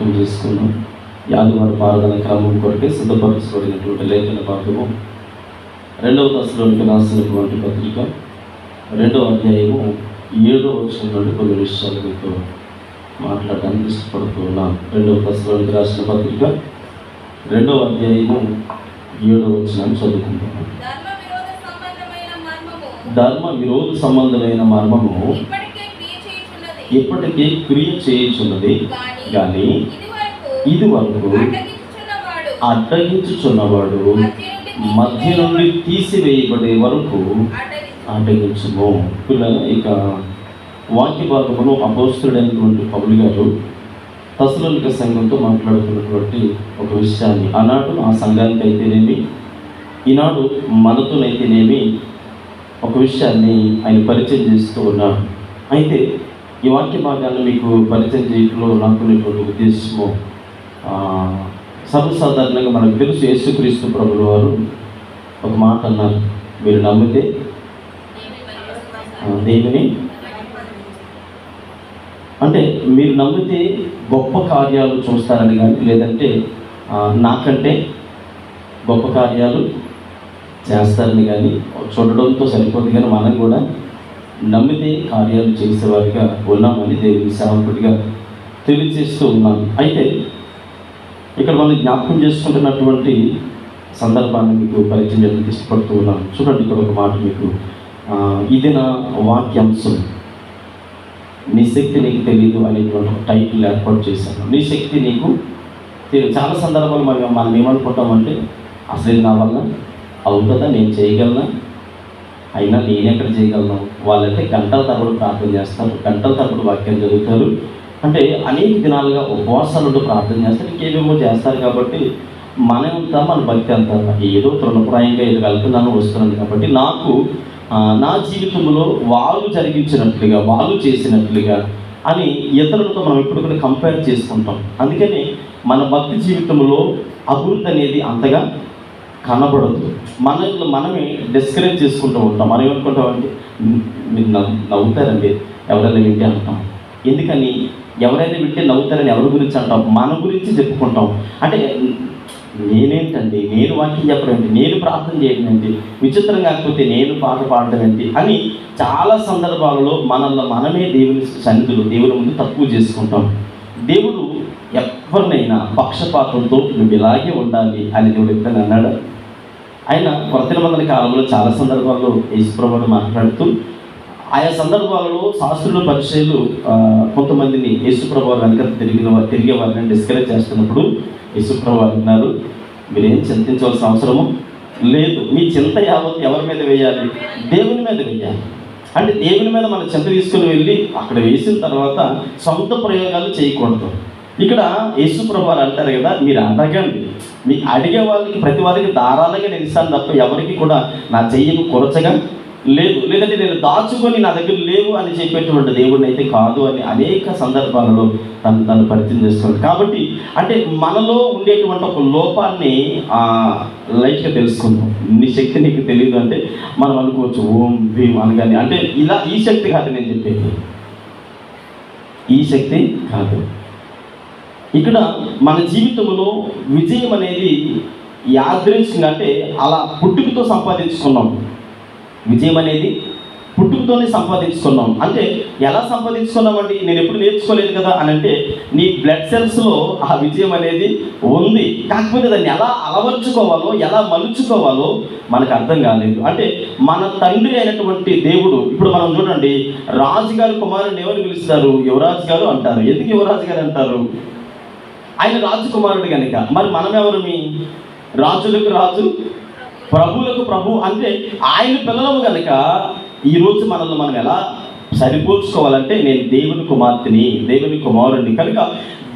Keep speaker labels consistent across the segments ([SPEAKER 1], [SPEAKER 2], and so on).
[SPEAKER 1] జ్ఞాపకం చేసుకున్నాం. ఆదివారం ఆరాధన క్రమం కొరకే సిద్ధపరచబడినటువంటి లేఖన భాగము 2వ దశలోనికి రాసినటువంటి పత్రిక 2వ అధ్యాయము 7వ వచనం నుండి కొన్ని విషయాలు మీతో మాట్లాడడానికి ఇష్టపడుతూ ఉన్నాను. 2వ దశలోనికి రాసిన పత్రిక 2వ అధ్యాయము 7వ వచనాన్ని చదువుకుంటున్నాను. ధర్మ విరోధ సంబంధమైన మర్మము ఇప్పటికే క్రియ చేయుచున్నది, కానీ ఇది వరకు అడ్డగించుచున్నవాడు మధ్య నుండి తీసివేయబడే వరకు అడ్డగించుము. పిల్లలు, ఇక వాక్య భాగమును అపోస్తలుడైనటువంటి పౌలు గారు తెస్సలోనిక సంఘంతో మాట్లాడుతున్నటువంటి ఒక విషయాన్ని ఆనాడు ఆ సంఘానికి అయితేనేమి, ఈనాడు మనతోనైతేనేమి ఒక విషయాన్ని ఆయన పరిచయం చేస్తూ ఉన్నాడు. అయితే ఈ వాక్య భాగాన్ని మీకు పరిచయం చేయడంలో నాకున్నటువంటి ఉద్దేశము, సర్వసాధారణంగా మనకు తెలుసు, యేసుక్రీస్తు ప్రభుల వారు ఒక మాట అన్నారు, మీరు నమ్మితే దేవుని, అంటే మీరు నమ్మితే గొప్ప కార్యాలు చూస్తారని కానీ, లేదంటే నాకంటే గొప్ప కార్యాలు చేస్తారని కానీ చూడడంతో సరిపోదు, కానీ మనం కూడా నమ్మితే కార్యాలు చేసేవారిగా ఉన్నామని దేవుని సేవకుడిగా తెలియజేస్తూ ఉన్నాను. అయితే ఇక్కడ మనం జ్ఞాపకం చేసుకుంటున్నటువంటి సందర్భాన్ని మీకు పరిచయం చేయడానికి ఇష్టపడుతూ ఉన్నాను. చూడండి, ఇక్కడ ఒక మాట మీకు, ఇది నా వాక్యాంశం, నీ శక్తి నీకు తెలియదు అనేటువంటి ఒక టైటిల్ ఏర్పాటు చేశాను. నీ శక్తి నీకు తెలియదు. చాలా సందర్భాలు మనం ఏమనుకుంటామంటే, అసలు ఇది నా వల్ల అవుతుందా, నేను చేయగలనా, అయినా నేను ఎక్కడ చేయగలను. వాళ్ళంటే గంటల తరబడి ప్రార్థన చేస్తారు, గంటల తరబడి వాక్యం చదువుతారు, అంటే అనేక దినాలుగా ఉపవాసాలు ప్రార్థన చేస్తారు, ఇంకేమేమో చేస్తారు. కాబట్టి మనంతా మన భక్తి అంతా ఏదో తృణప్రాయంగా ఏదో వెళ్తున్నాను వస్తున్నాను. కాబట్టి నాకు నా జీవితంలో వాళ్ళు జరిగించినట్లుగా, వాళ్ళు చేసినట్లుగా అని ఇతరులతో మనం ఎప్పుడు కూడా కంపేర్ చేసుకుంటాం. అందుకని మన భక్తి జీవితంలో అభివృద్ధి అనేది అంతగా కనబడదు. మనమే డిస్కరేజ్ చేసుకుంటూ ఉంటాం. మనం ఏమనుకుంటామంటే, మీరు నవ్వుతారండి ఎవరైనా వింటే అంటాం. ఎందుకని ఎవరైనా వింటే నవ్వుతారని ఎవరి గురించి అంటాం, మన గురించి చెప్పుకుంటాం. అంటే నేనేంటండి, నేను వాక్యం చెప్పడం ఏంటి, నేను ప్రార్థన చేయడం ఏంటి, విచిత్రం కాకపోతే నేను పాట పాడడం ఏంటి అని చాలా సందర్భాలలో మనమే దేవుని సన్నిధిలో దేవుని ముందు తక్కువ చేసుకుంటాం. దేవుడు ఎవరినైనా పక్షపాతంతో నువ్వు ఇలాగే ఉండాలి అని దేవుడు ఎప్పుడైనా అన్నాడు. ఆయన కొత్త నిబంధన కాలంలో చాలా సందర్భాల్లో యేసుప్రభువుని మాట్లాడుతూ, ఆయా సందర్భాలలో శాస్త్రులు పరిచయులు కొంతమందిని యేసుప్రభువు వెనక తిరిగే వారిని డిస్కరేజ్ చేస్తున్నప్పుడు యేసుప్రభువు అన్నారు, మీరేం చింతించవలసిన అవసరము లేదు, మీ చింత యావత్ ఎవరి మీద వేయాలి, దేవుని మీద వేయాలి. అంటే దేవుని మీద మనం చింత తీసుకుని వెళ్ళి అక్కడ వేసిన తర్వాత సొంత ప్రయోగాలు చేయకూడదు. ఇక్కడ యేసుప్రభువు అంటారు కదా, మీరు అడగండి, మీ అడిగే వాళ్ళకి ప్రతి వారికి ధారాళంగా నేను ఇస్తాను తప్ప ఎవరికి కూడా నా చెయ్యను కొరచగా లేదు, లేదంటే నేను దాచుకొని నా దగ్గర లేవు అని చెప్పేటువంటి దేవుడిని అయితే కాదు అని అనేక సందర్భాలలో తను పరిచయం చేస్తున్నాడు. కాబట్టి అంటే మనలో ఉండేటువంటి ఒక లోపాన్ని లైట్గా తెలుసుకుందాం. నీ శక్తి నీకు తెలియదు అంటే మనం అనుకోవచ్చు, ఓం భీం అనగానే, అంటే ఇలా ఈ శక్తి కాదు నేను చెప్పేది, ఈ శక్తి కాదు. ఇక్కడ మన జీవితంలో విజయం అనేది యాదృచ్ఛికంగా, అంటే అలా పుట్టుకతో సంపాదించుకున్నాం. విజయం అనేది పుట్టుకతోనే సంపాదించుకున్నాం. అంటే ఎలా సంపాదించుకున్నామండి, నేను ఎప్పుడు నేర్చుకోలేదు కదా అని అంటే, నీ బ్లడ్ సెల్స్లో ఆ విజయం అనేది ఉంది. కాకపోతే దాన్ని ఎలా అలవర్చుకోవాలో, ఎలా మలుచుకోవాలో మనకు అర్థం కాలేదు. అంటే మన తండ్రి అయినటువంటి దేవుడు, ఇప్పుడు మనం చూడండి, రాజుగారి కుమారుని ఎవరు పిలుస్తారు, యువరాజు గారు అంటారు. ఎందుకు యువరాజు గారు అంటారు, ఆయన రాజకుమారుడు కనుక. మరి మనం ఎవరు, మీ రాజులకు రాజు, ప్రభువులకు ప్రభు, అంటే ఆయన పిల్లలము కనుక ఈరోజు మనల్ని మనం ఎలా సరిపోల్చుకోవాలంటే, నేను దేవుని కుమార్తెని, దేవుని కుమారుడిని కనుక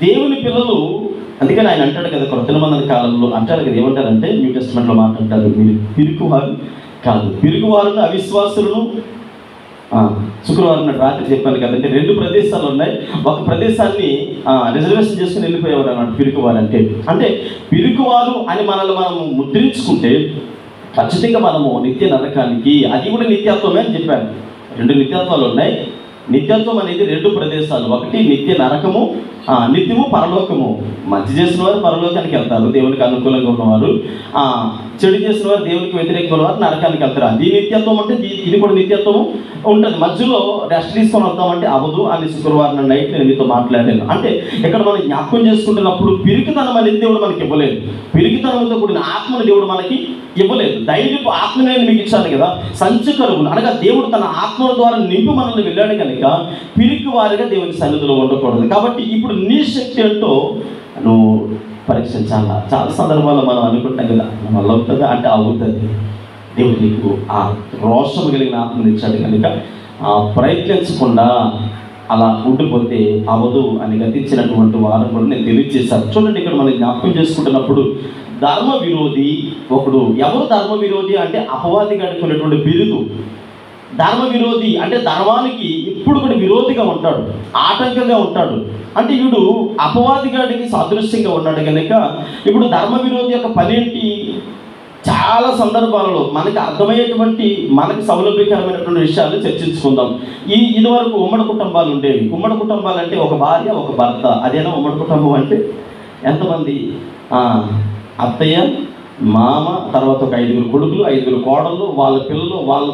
[SPEAKER 1] దేవుని పిల్లలు. అందుకని ఆయన అంటాడు కదా, కొత్త నిబంధన కాలంలో అంటారు కదా, ఏమంటారంటే న్యూ టెస్ట్మెంట్లో మాట్లాడతారు, మీరు పిరుగువారు కాదు, పిరుగువారును అవిశ్వాసులను. శుక్రవారం రాత్రి చెప్పాను కదంటే, 2 ప్రదేశాలు ఉన్నాయి. ఒక ప్రదేశాన్ని రిజర్వేషన్ చేసుకుని వెళ్ళిపోయేవారు అన్నమాట పిరుగువారు అంటే. అంటే పిరుగువారు అని మనల్ని మనము ముద్రించుకుంటే ఖచ్చితంగా మనము నిత్య నరకానికి, అది కూడా నిత్యత్వమే అని చెప్పాను. 2 నిత్యత్వాలు ఉన్నాయి. నిత్యత్వం అనేది రెండు ప్రదేశాలు, ఒకటి నిత్య నరకము, నిత్యము పరలోకము. మంచి చేసిన వారు పరలోకానికి వెళ్తారు, దేవునికి అనుకూలంగా ఉన్నవారు. చెడు చేసిన వారు దేవునికి వ్యతిరేకంగా ఉన్నవారు నరకానికి వెళ్తారు. అది నిత్యత్వం అంటే ఇది కూడా నిత్యత్వం ఉంటుంది. మధ్యలో రెస్ట్ తీసుకొని వద్దామంటే అవ్వదు అని శుక్రవారం నైట్ నేను మీతో మాట్లాడాను. అంటే ఇక్కడ మనం జ్ఞాపకం చేసుకుంటున్నప్పుడు పిరికితనం అనేది దేవుడు మనకి ఇవ్వలేదు, పిరికితనంతో కూడిన ఆత్మను దేవుడు మనకి ఇవ్వలేదు. ధైర్యపు ఆత్మ నేను మీకు ఇచ్చాను కదా, సంచుకరువులు అనగా దేవుడు తన ఆత్మల ద్వారా నింపి మనల్ని వెళ్ళాడు కనుక పిరికి వారిగా దేవుని సన్నిధిలో ఉండకూడదు. కాబట్టి ఇప్పుడు నీ శక్తి ఏంటో నువ్వు పరీక్షించాలా. చాలా సందర్భాల్లో మనం అనుకుంటాం కదా, వల్ల అవుతుంది అంటే అవుతుంది. దేవుడు నీకు ఆ రోషం కలిగిన ఆత్మను ఇచ్చాడు కనుక ప్రయత్నించకుండా అలా ఉండిపోతే అవదు అని గతించినటువంటి వారం కూడా నేను తెలియజేశాను. చూడండి, ఇక్కడ మనం జ్ఞాపకం చేసుకుంటున్నప్పుడు ధర్మ విరోధి ఒకడు. ఎవరు ధర్మ విరోధి అంటే అపవాది గడుపుకున్నటువంటి బిరుదు. ధర్మ విరోధి అంటే ధర్మానికి ఇప్పుడు కూడా విరోధిగా ఉంటాడు, ఆటంకంగా ఉంటాడు. అంటే వీడు అపవాది గాడికి సాదృశ్యంగా ఉన్నాడు కనుక ఇప్పుడు ధర్మ విరోధి యొక్క పనేంటి? చాలా సందర్భాలలో మనకి అర్థమయ్యేటువంటి మనకి సౌలభ్యకరమైనటువంటి విషయాలు చర్చించుకుందాం. ఇదివరకు ఉమ్మడి కుటుంబాలు ఉండేవి. ఉమ్మడి కుటుంబాలు అంటే ఒక భార్య ఒక భర్త, అదేనా ఉమ్మడి కుటుంబం అంటే? ఎంతమంది? అత్తయ్య, మామ, తర్వాత ఒక 5 కొడుకులు, 5 కోడళ్ళు, వాళ్ళ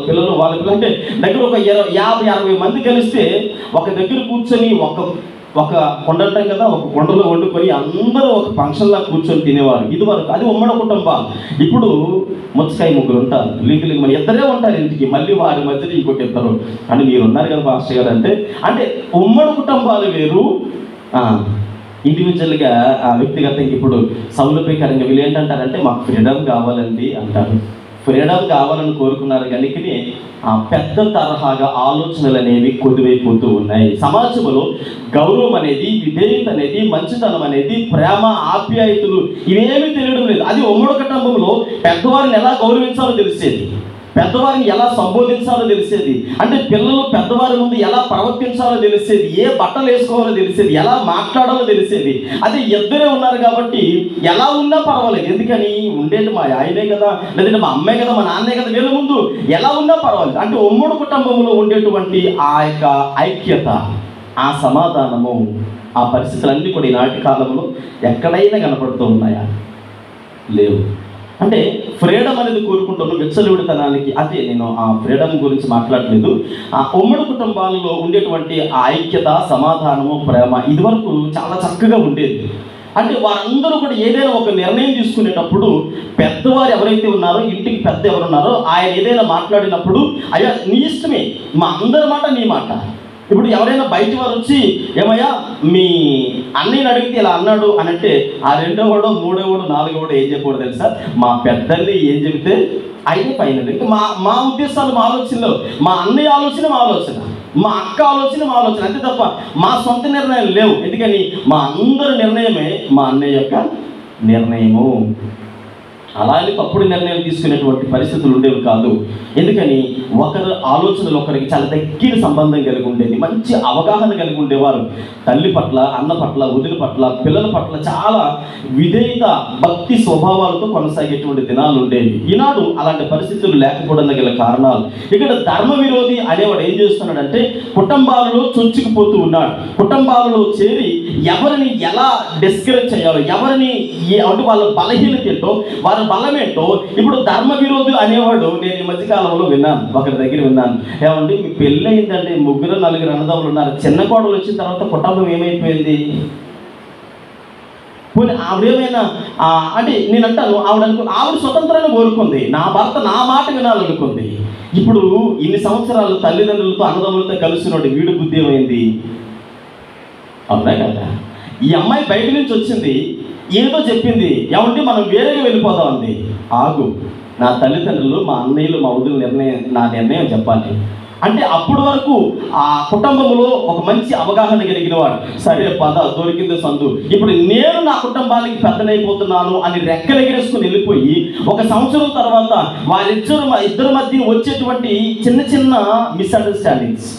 [SPEAKER 1] పిల్లలు అంటే దగ్గర ఒక 50-60 మంది కలిస్తే ఒక దగ్గర కూర్చొని ఒక కొండ అంటాం కదా, ఒక కొండలో వండుకొని అందరూ ఒక ఫంక్షన్లా కూర్చొని తినేవారు ఇదివరకు. అది ఉమ్మడి కుటుంబాలు. ఇప్పుడు ముచ్చకాయ 3 ఉంటారు, లింకులు మరి 2 ఉంటారు ఇంటికి, మళ్ళీ వారి మధ్యలో ఇంకొక 2. అని మీరు ఉన్నారు కదా పాస్టర్ గారు అంటే ఉమ్మడి కుటుంబాలు వేరు, ఇండివిజువల్గా వ్యక్తిగతంగా. ఇప్పుడు సౌలభ్యకరంగా వీళ్ళు ఏంటంటారంటే మాకు ఫ్రీడమ్ కావాలండి అంటారు. ఫ్రీడమ్ కావాలని కోరుకున్నారు కనుక పెద్ద తరహాగా ఆలోచనలు అనేవి కొద్దివైపోతూ ఉన్నాయి. సమాజంలో గౌరవం అనేది, విధేయత అనేది, మంచితనం అనేది, ప్రేమ, ఆప్యాయతలు ఇవేమీ తెలియడం లేదు. అది ఉమ్మడి కుటుంబంలో పెద్దవారిని ఎలా గౌరవించాలో తెలిసేది, పెద్దవారిని ఎలా సంబోధించాలో తెలిసేది, అంటే పిల్లలు పెద్దవారి ముందు ఎలా ప్రవర్తించాలో తెలిసేది, ఏ బట్టలు వేసుకోవాలో తెలిసేది, ఎలా మాట్లాడాలో తెలిసేది. అదే 2 ఉన్నారు కాబట్టి ఎలా ఉన్నా పర్వాలేదు. ఎందుకని ఉండేది మా ఆయనే కదా, లేదంటే మా అమ్మే కదా, మా నాన్నే కదా, వీళ్ళ ముందు ఎలా ఉన్నా పర్వాలేదు. అంటే ఉమ్మడి కుటుంబంలో ఉండేటువంటి ఆ యొక్క ఐక్యత, ఆ సమాధానము, ఆ పరిస్థితులన్నీ కూడా ఈనాటి కాలంలో ఎక్కడైనా కనపడుతూ ఉన్నాయా? లేవు. అంటే ఫ్రీడమ్ అనేది కోరుకుంటున్నాను విచ్చలవిడితనానికి. అదే నేను ఆ ఫ్రీడమ్ గురించి మాట్లాడలేదు. ఆ ఉమ్మడి కుటుంబాలలో ఉండేటువంటి ఆ ఐక్యత, సమాధానము, ప్రేమ ఇదివరకు చాలా చక్కగా ఉండేది. అంటే వారందరూ కూడా ఏదైనా ఒక నిర్ణయం తీసుకునేటప్పుడు పెద్దవారు ఎవరైతే ఉన్నారో, ఇంటికి పెద్ద ఎవరున్నారో ఆయన ఏదైనా మాట్లాడినప్పుడు అయ్యా నీ ఇష్టమే, మా అందరి మాట నీ మాట. ఇప్పుడు ఎవరైనా బయట వారు వచ్చి ఏమయ్యా మీ అన్నయ్యని అడిగితే ఇలా అన్నాడు అని అంటే ఆ 2వ వాడో 3వ వాడో 4వ వాడో ఏం చెప్పకూడదు తెలుసా? మా పెద్దల్ని ఏం చెబితే అయిన పైన. ఇంకా మా ఉద్దేశాలు, మా ఆలోచనలు, మా అన్నయ్య ఆలోచన మా ఆలోచన, మా అక్క ఆలోచన మా ఆలోచన, అంతే తప్ప మా సొంత నిర్ణయాలు లేవు. ఎందుకని మా అందరి నిర్ణయమే మా అన్నయ్య యొక్క నిర్ణయము. అలాగే తప్పుడు నిర్ణయాలు తీసుకునేటువంటి పరిస్థితులు ఉండేవి కాదు. ఎందుకని ఒకరు ఆలోచనలు ఒకరికి చాలా దగ్గర సంబంధం కలిగి ఉండేది, మంచి అవగాహన కలిగి ఉండేవారు. తల్లి పట్ల, అన్న పట్ల, వదిలి పట్ల, పిల్లల పట్ల చాలా విధేయత, భక్తి స్వభావాలతో కొనసాగేటువంటి దినాలు ఉండేవి. ఈనాడు అలాంటి పరిస్థితులు లేకపోవడానికి గల కారణాలు. ఇక్కడ ధర్మ విరోధి అనేవాడు ఏం చేస్తున్నాడంటే కుటుంబాలలో చొచ్చుకుపోతూ ఉన్నాడు. కుటుంబాలలో చేరి ఎవరిని ఎలా డిస్కరేజ్ చేయాలో, ఎవరిని అంటే వాళ్ళ బలహీనత ఏంటో, వాళ్ళ బలమేంటో. ఇప్పుడు ధర్మ విరోధులు అనేవాడు నేను ఈ మధ్యకాలంలో విన్నాను, ఒకరి దగ్గర విన్నాను. ఏమండి మీ పెళ్ళి అయిందంటే 3-4 అన్నదమ్ములు ఉన్నారు, చిన్న కోడలు వచ్చిన తర్వాత కుటుంబం ఏమైపోయింది? పోనీ ఆవిడేమైనా అంటే నేను అంటాను ఆవిడ స్వతంత్రాన్ని కోరుకుంది, నా భర్త నా మాట వినాలనుకుంది. ఇప్పుడు ఇన్ని సంవత్సరాలు తల్లిదండ్రులతో అన్నదమ్ములతో కలిసినోడు వీడు బుద్ధి ఏమైంది? అవునా కదా? ఈ అమ్మాయి బయట నుంచి వచ్చింది, ఏదో చెప్పింది, ఏమంటే మనం వేరేగా వెళ్ళిపోదాం అంది. ఆగు, నా తల్లిదండ్రులు, మా అన్నయ్యలు, మా వదిలి నా నిర్ణయం చెప్పాలి అంటే అప్పటి వరకు ఆ కుటుంబంలో ఒక మంచి అవగాహన కలిగిన వాడు, సరే పద దొరికింది సందు, ఇప్పుడు నేను నా కుటుంబానికి పెద్దనైపోతున్నాను అని రెక్కలెగిరేసుకుని వెళ్ళిపోయి 1 సంవత్సరం తర్వాత ఇద్దరి మధ్య వచ్చేటువంటి చిన్న మిస్అండర్స్టాండింగ్స్,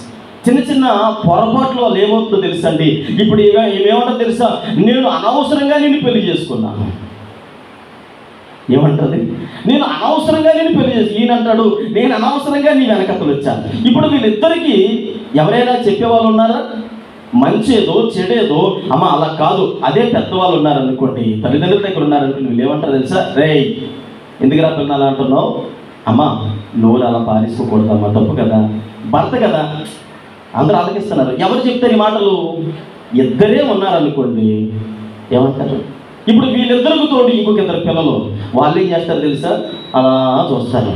[SPEAKER 1] చిన్న పొరపాట్లు వాళ్ళు ఏమవుతుందో తెలుసండి. ఇప్పుడు ఏమేమంటారు తెలుసా? నేను అనవసరంగా నేను పెళ్లి చేసుకున్నాను. ఏమంటుంది? నేను అనవసరంగా నేను పెళ్లి చేసి, ఈయనంటాడు నేను అనవసరంగా నీ వెనకతలు వచ్చాను. ఇప్పుడు వీళ్ళిద్దరికీ ఎవరైనా చెప్పేవాళ్ళు ఉన్నారా? మంచేదో చెడేదో అమ్మ అలా కాదు, అదే పెద్దవాళ్ళు ఉన్నారనుకోండి, తల్లిదండ్రుల దగ్గర ఉన్నారనుకోండి, వీళ్ళు ఏమంటారు తెలుసా? రేయ్ ఎందుకురా పిల్లలు అలా అంటున్నావు, అమ్మ నోరు అలా పారేసుకోకూడదమ్మా, తప్పు కదా, భర్త కదా, అందరూ ఆలకిస్తున్నారు. ఎవరు చెప్తారు ఈ మాటలు? ఇద్దరే ఉన్నారనుకోండి, ఏమంటారు? ఇప్పుడు వీళ్ళిద్దరికి తోడు ఇంకొక ఇద్దరు పిల్లలు, వాళ్ళు ఏం చేస్తారు తెలుసా? అలా చూస్తారు.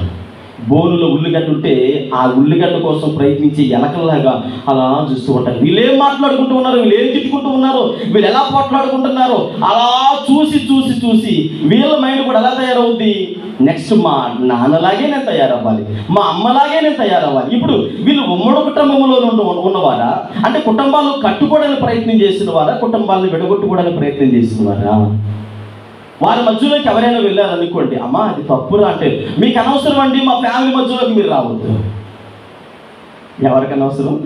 [SPEAKER 1] బోనులో ఉల్లిగడ్డ ఉంటే ఆ ఉల్లిగడ్డ కోసం ప్రయత్నించి ఎలకల్లాగా అలా చూస్తూ ఉంటారు. వీళ్ళేం మాట్లాడుకుంటూ ఉన్నారు, వీళ్ళు ఏం తిట్టుకుంటూ ఉన్నారు, వీళ్ళు ఎలా పోట్లాడుకుంటున్నారు, అలా చూసి చూసి చూసి వీళ్ళ మైండ్ కూడా ఎలా తయారవుద్ది? నెక్స్ట్ మా నాన్నలాగే నేను తయారవ్వాలి, మా అమ్మలాగే నేను తయారవ్వాలి. ఇప్పుడు వీళ్ళు ఉమ్మడి కుటుంబంలో ఉన్నవారా, అంటే కుటుంబాలను కట్టుకోవడానికి ప్రయత్నం చేసిన వారా, కుటుంబాలను విడగొట్టుకోవడానికి ప్రయత్నం చేసిన వారా? వారి మధ్యలోకి ఎవరైనా వెళ్ళారనుకోండి, అమ్మా అది తప్పురా అంటే, మీకు అనవసరం అండి, మా ఫ్యామిలీ మధ్యలోకి మీరు రావద్దు. ఎవరికి అనవసరం?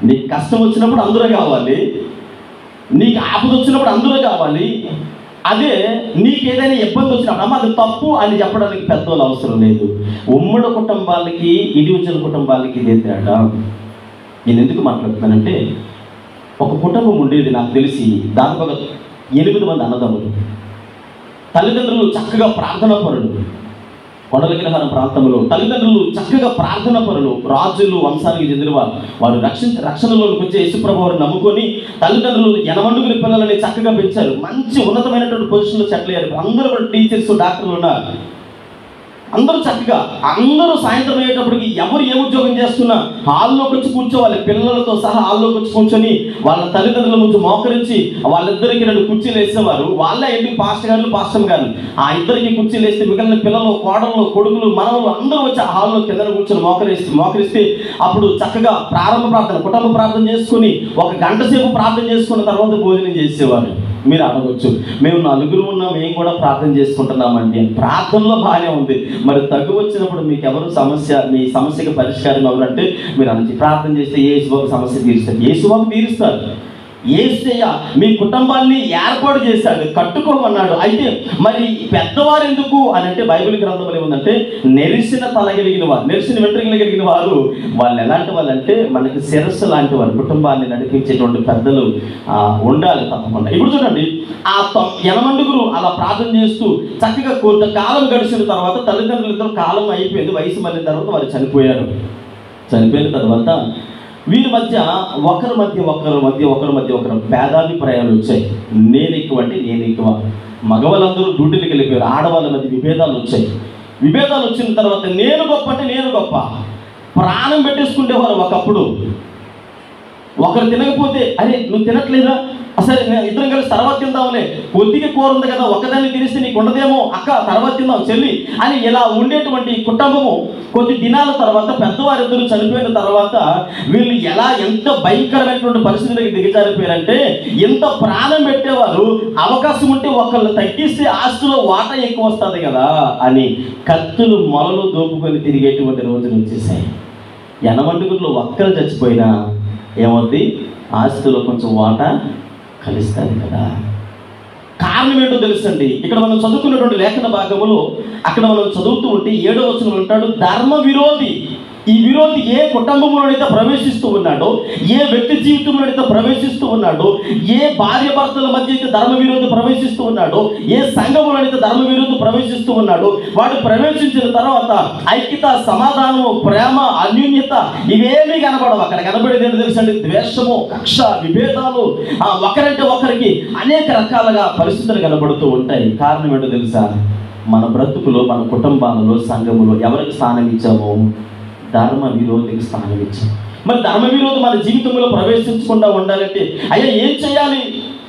[SPEAKER 1] నీకు కష్టం వచ్చినప్పుడు అందరూ కావాలి, నీకు ఆపద వచ్చినప్పుడు అందరూ కావాలి. అదే నీకు ఏదైనా ఇబ్బంది వచ్చినప్పుడు అమ్మ అది తప్పు అని చెప్పడానికి పెద్దవాళ్ళు అవసరం లేదు. ఉమ్మడి కుటుంబాలకి ఇండివిజువల్ కుటుంబాలకి ఇదే తేడా. నేను ఎందుకు మాట్లాడుతున్నానంటే, ఒక కుటుంబం ఉండేది నాకు తెలిసి దాదాపు 8 మంది అన్నదమ్ములు. తల్లిదండ్రులు చక్కగా ప్రార్థనా పరులు. కొండలగిరిహారం ప్రాంతంలో తల్లిదండ్రులు చక్కగా ప్రార్థనా పరులు, రాజులు వంశానికి చెందిన వారు రక్షణలోకి వచ్చే యేసుప్రభు వారిని నమ్ముకొని తల్లిదండ్రులు యనమండుగురి పిల్లలని చక్కగా పెంచారు. మంచి ఉన్నతమైనటువంటి పొజిషన్లో సెటిల్ అయ్యారు. అందరూ కూడా టీచర్స్, డాక్టర్లు ఉన్నారు. అందరూ చక్కగా, అందరూ సాయంత్రం అయ్యేటప్పటికి ఎవరు ఏ ఉద్యోగం చేస్తున్నా హాల్లోకి వచ్చి కూర్చోవాలి, పిల్లలతో సహా హాల్లోకి వచ్చి కూర్చొని వాళ్ళ తల్లిదండ్రుల ముందు మోకరించి వాళ్ళిద్దరికి 2 కుర్చీలు వేసేవారు. వాళ్ళే ఎందుకు పాస్టర్ గారు ఆ ఇద్దరికి కుర్చీలు వేస్తే మిగిలిన పిల్లలు, కోడళ్ళు, కొడుకులు, మనవలు అందరూ వచ్చి ఆ హాల్లో కింద కూర్చొని మోకరిస్తే అప్పుడు చక్కగా ప్రారంభ ప్రార్థన, కుటుంబ ప్రార్థన చేసుకుని 1 గంట సేపు ప్రార్థన చేసుకున్న తర్వాత భోజనం చేసేవారు. మీరు అడగొచ్చు, మేము 4 ఉన్నాం, మేము కూడా ప్రార్థన చేసుకుంటున్నామండి. ప్రార్థనలో బాగానే ఉంది, మరి తగ్గు వచ్చినప్పుడు మీకు ఎవరు మీ సమస్యకి పరిష్కారం ఎవరంటే, మీరు అన్నది ప్రార్థన చేస్తే యేసుబాబు సమస్య తీరుస్తారు. యేసుబాబు తీరుస్తారు. యేసయ్య మీ కుటుంబాన్ని ఏర్పాటు చేశాడు, కట్టుకోమన్నాడు. అయితే మరి పెద్దవారు ఎందుకు అని అంటే, బైబిల్ గ్రంథంలో ఏముందంటే, నెరిసిన తల కలిగిన వారు, నెరిసిన వెంట్రుకలు కలిగిన వారు, వాళ్ళు ఎలాంటి వాళ్ళు అంటే మనకి శిరస్సు లాంటి వారు. కుటుంబాన్ని నడిపించేటువంటి పెద్దలు ఉండాలి తప్పకుండా. ఇప్పుడు చూడండి, ఆ 8 అలా ప్రార్థన చేస్తూ చక్కగా కొంతకాలం గడిచిన తర్వాత తల్లిదండ్రులు ఇద్దరు కాలం అయిపోయింది, వయసు మళ్ళిన తర్వాత వారు చనిపోయారు. చనిపోయిన తర్వాత వీరి మధ్య ఒకరి భేదాభిప్రాయాలు వచ్చాయి. నేను ఎక్కువ అంటే నేను ఎక్కువ. మగవాళ్ళందరూ డ్యూటీలకు వెళ్ళిపోయారు, ఆడవాళ్ళ మధ్య విభేదాలు వచ్చాయి. విభేదాలు వచ్చిన తర్వాత నేను గొప్ప అంటే నేను గొప్ప, ప్రాణం పెట్టేసుకునేవారు. ఒకప్పుడు ఒకరు తినకపోతే, అరే నువ్వు తినట్లేదా, అసలు ఇద్దరం కలిసి తర్వాత తిందాంలే, కొద్దిగా కూర ఉంది కదా, ఒక్కదాన్ని తినేస్తే నీకు ఉండదేమో, అక్క తర్వాత తిందాం చెల్లి అని ఇలా ఉండేటువంటి కుటుంబము కొద్ది దినాల తర్వాత పెద్దవారిద్దరూ చనిపోయిన తర్వాత వీళ్ళు ఎంత భయంకరమైనటువంటి పరిస్థితులకి దిగజారిపోయారంటే, ఎంత ప్రాణం పెట్టేవారు అవకాశం ఉంటే ఒకళ్ళు తగ్గిస్తే ఆస్తిలో వాటా ఎక్కువ వస్తుంది కదా అని కత్తులు మొలలు దోపుకొని తిరిగేటువంటి రోజులు వచ్చేసాయి. 8 ఒక్కరు చచ్చిపోయినా ఏమవుద్ది, ఆస్తిలో కొంచెం వాటా కలుస్తుంది కదా. కారణం ఏంటో తెలుసండి. ఇక్కడ మనం చదువుకున్నటువంటి లేఖన భాగములో అక్కడ మనం చదువుతూ ఉంటే 7వ వచనంలో ఉంటాడు, ధర్మ విరోధి. ఈ విరోధి ఏ కుటుంబంలోనైతే ప్రవేశిస్తూ ఉన్నాడో, ఏ వ్యక్తి జీవితంలోనైతే ప్రవేశిస్తూ ఉన్నాడో, ఏ భార్య భర్తల మధ్య అయితే ధర్మ విరోధి ప్రవేశిస్తూ ఉన్నాడో, ఏ సంఘములోనైతే ధర్మ విరోధి ప్రవేశిస్తూ ఉన్నాడో, వాడు ప్రవేశించిన తర్వాత ఐక్యత, సమాధానము, ప్రేమ, అన్యోన్యత ఇవేమీ కనబడవు. అక్కడ కనబడేది ఏంటో తెలుసండి, ద్వేషము, కక్ష, విభేదాలు, ఒకరంటే ఒకరికి అనేక రకాలుగా పరిస్థితులు కనబడుతూ ఉంటాయి. కారణం ఏంటో తెలుసా, మన బ్రతుకులో, మన కుటుంబాలలో, సంఘములో ఎవరికి స్థానం ఇచ్చామో, ధర్మ విరోధికి స్థానం ఇచ్చాం. మరి ధర్మ విరోధి మన జీవితంలో ప్రవేశించకుండా ఉండాలంటే అయ్యా ఏం చేయాలి?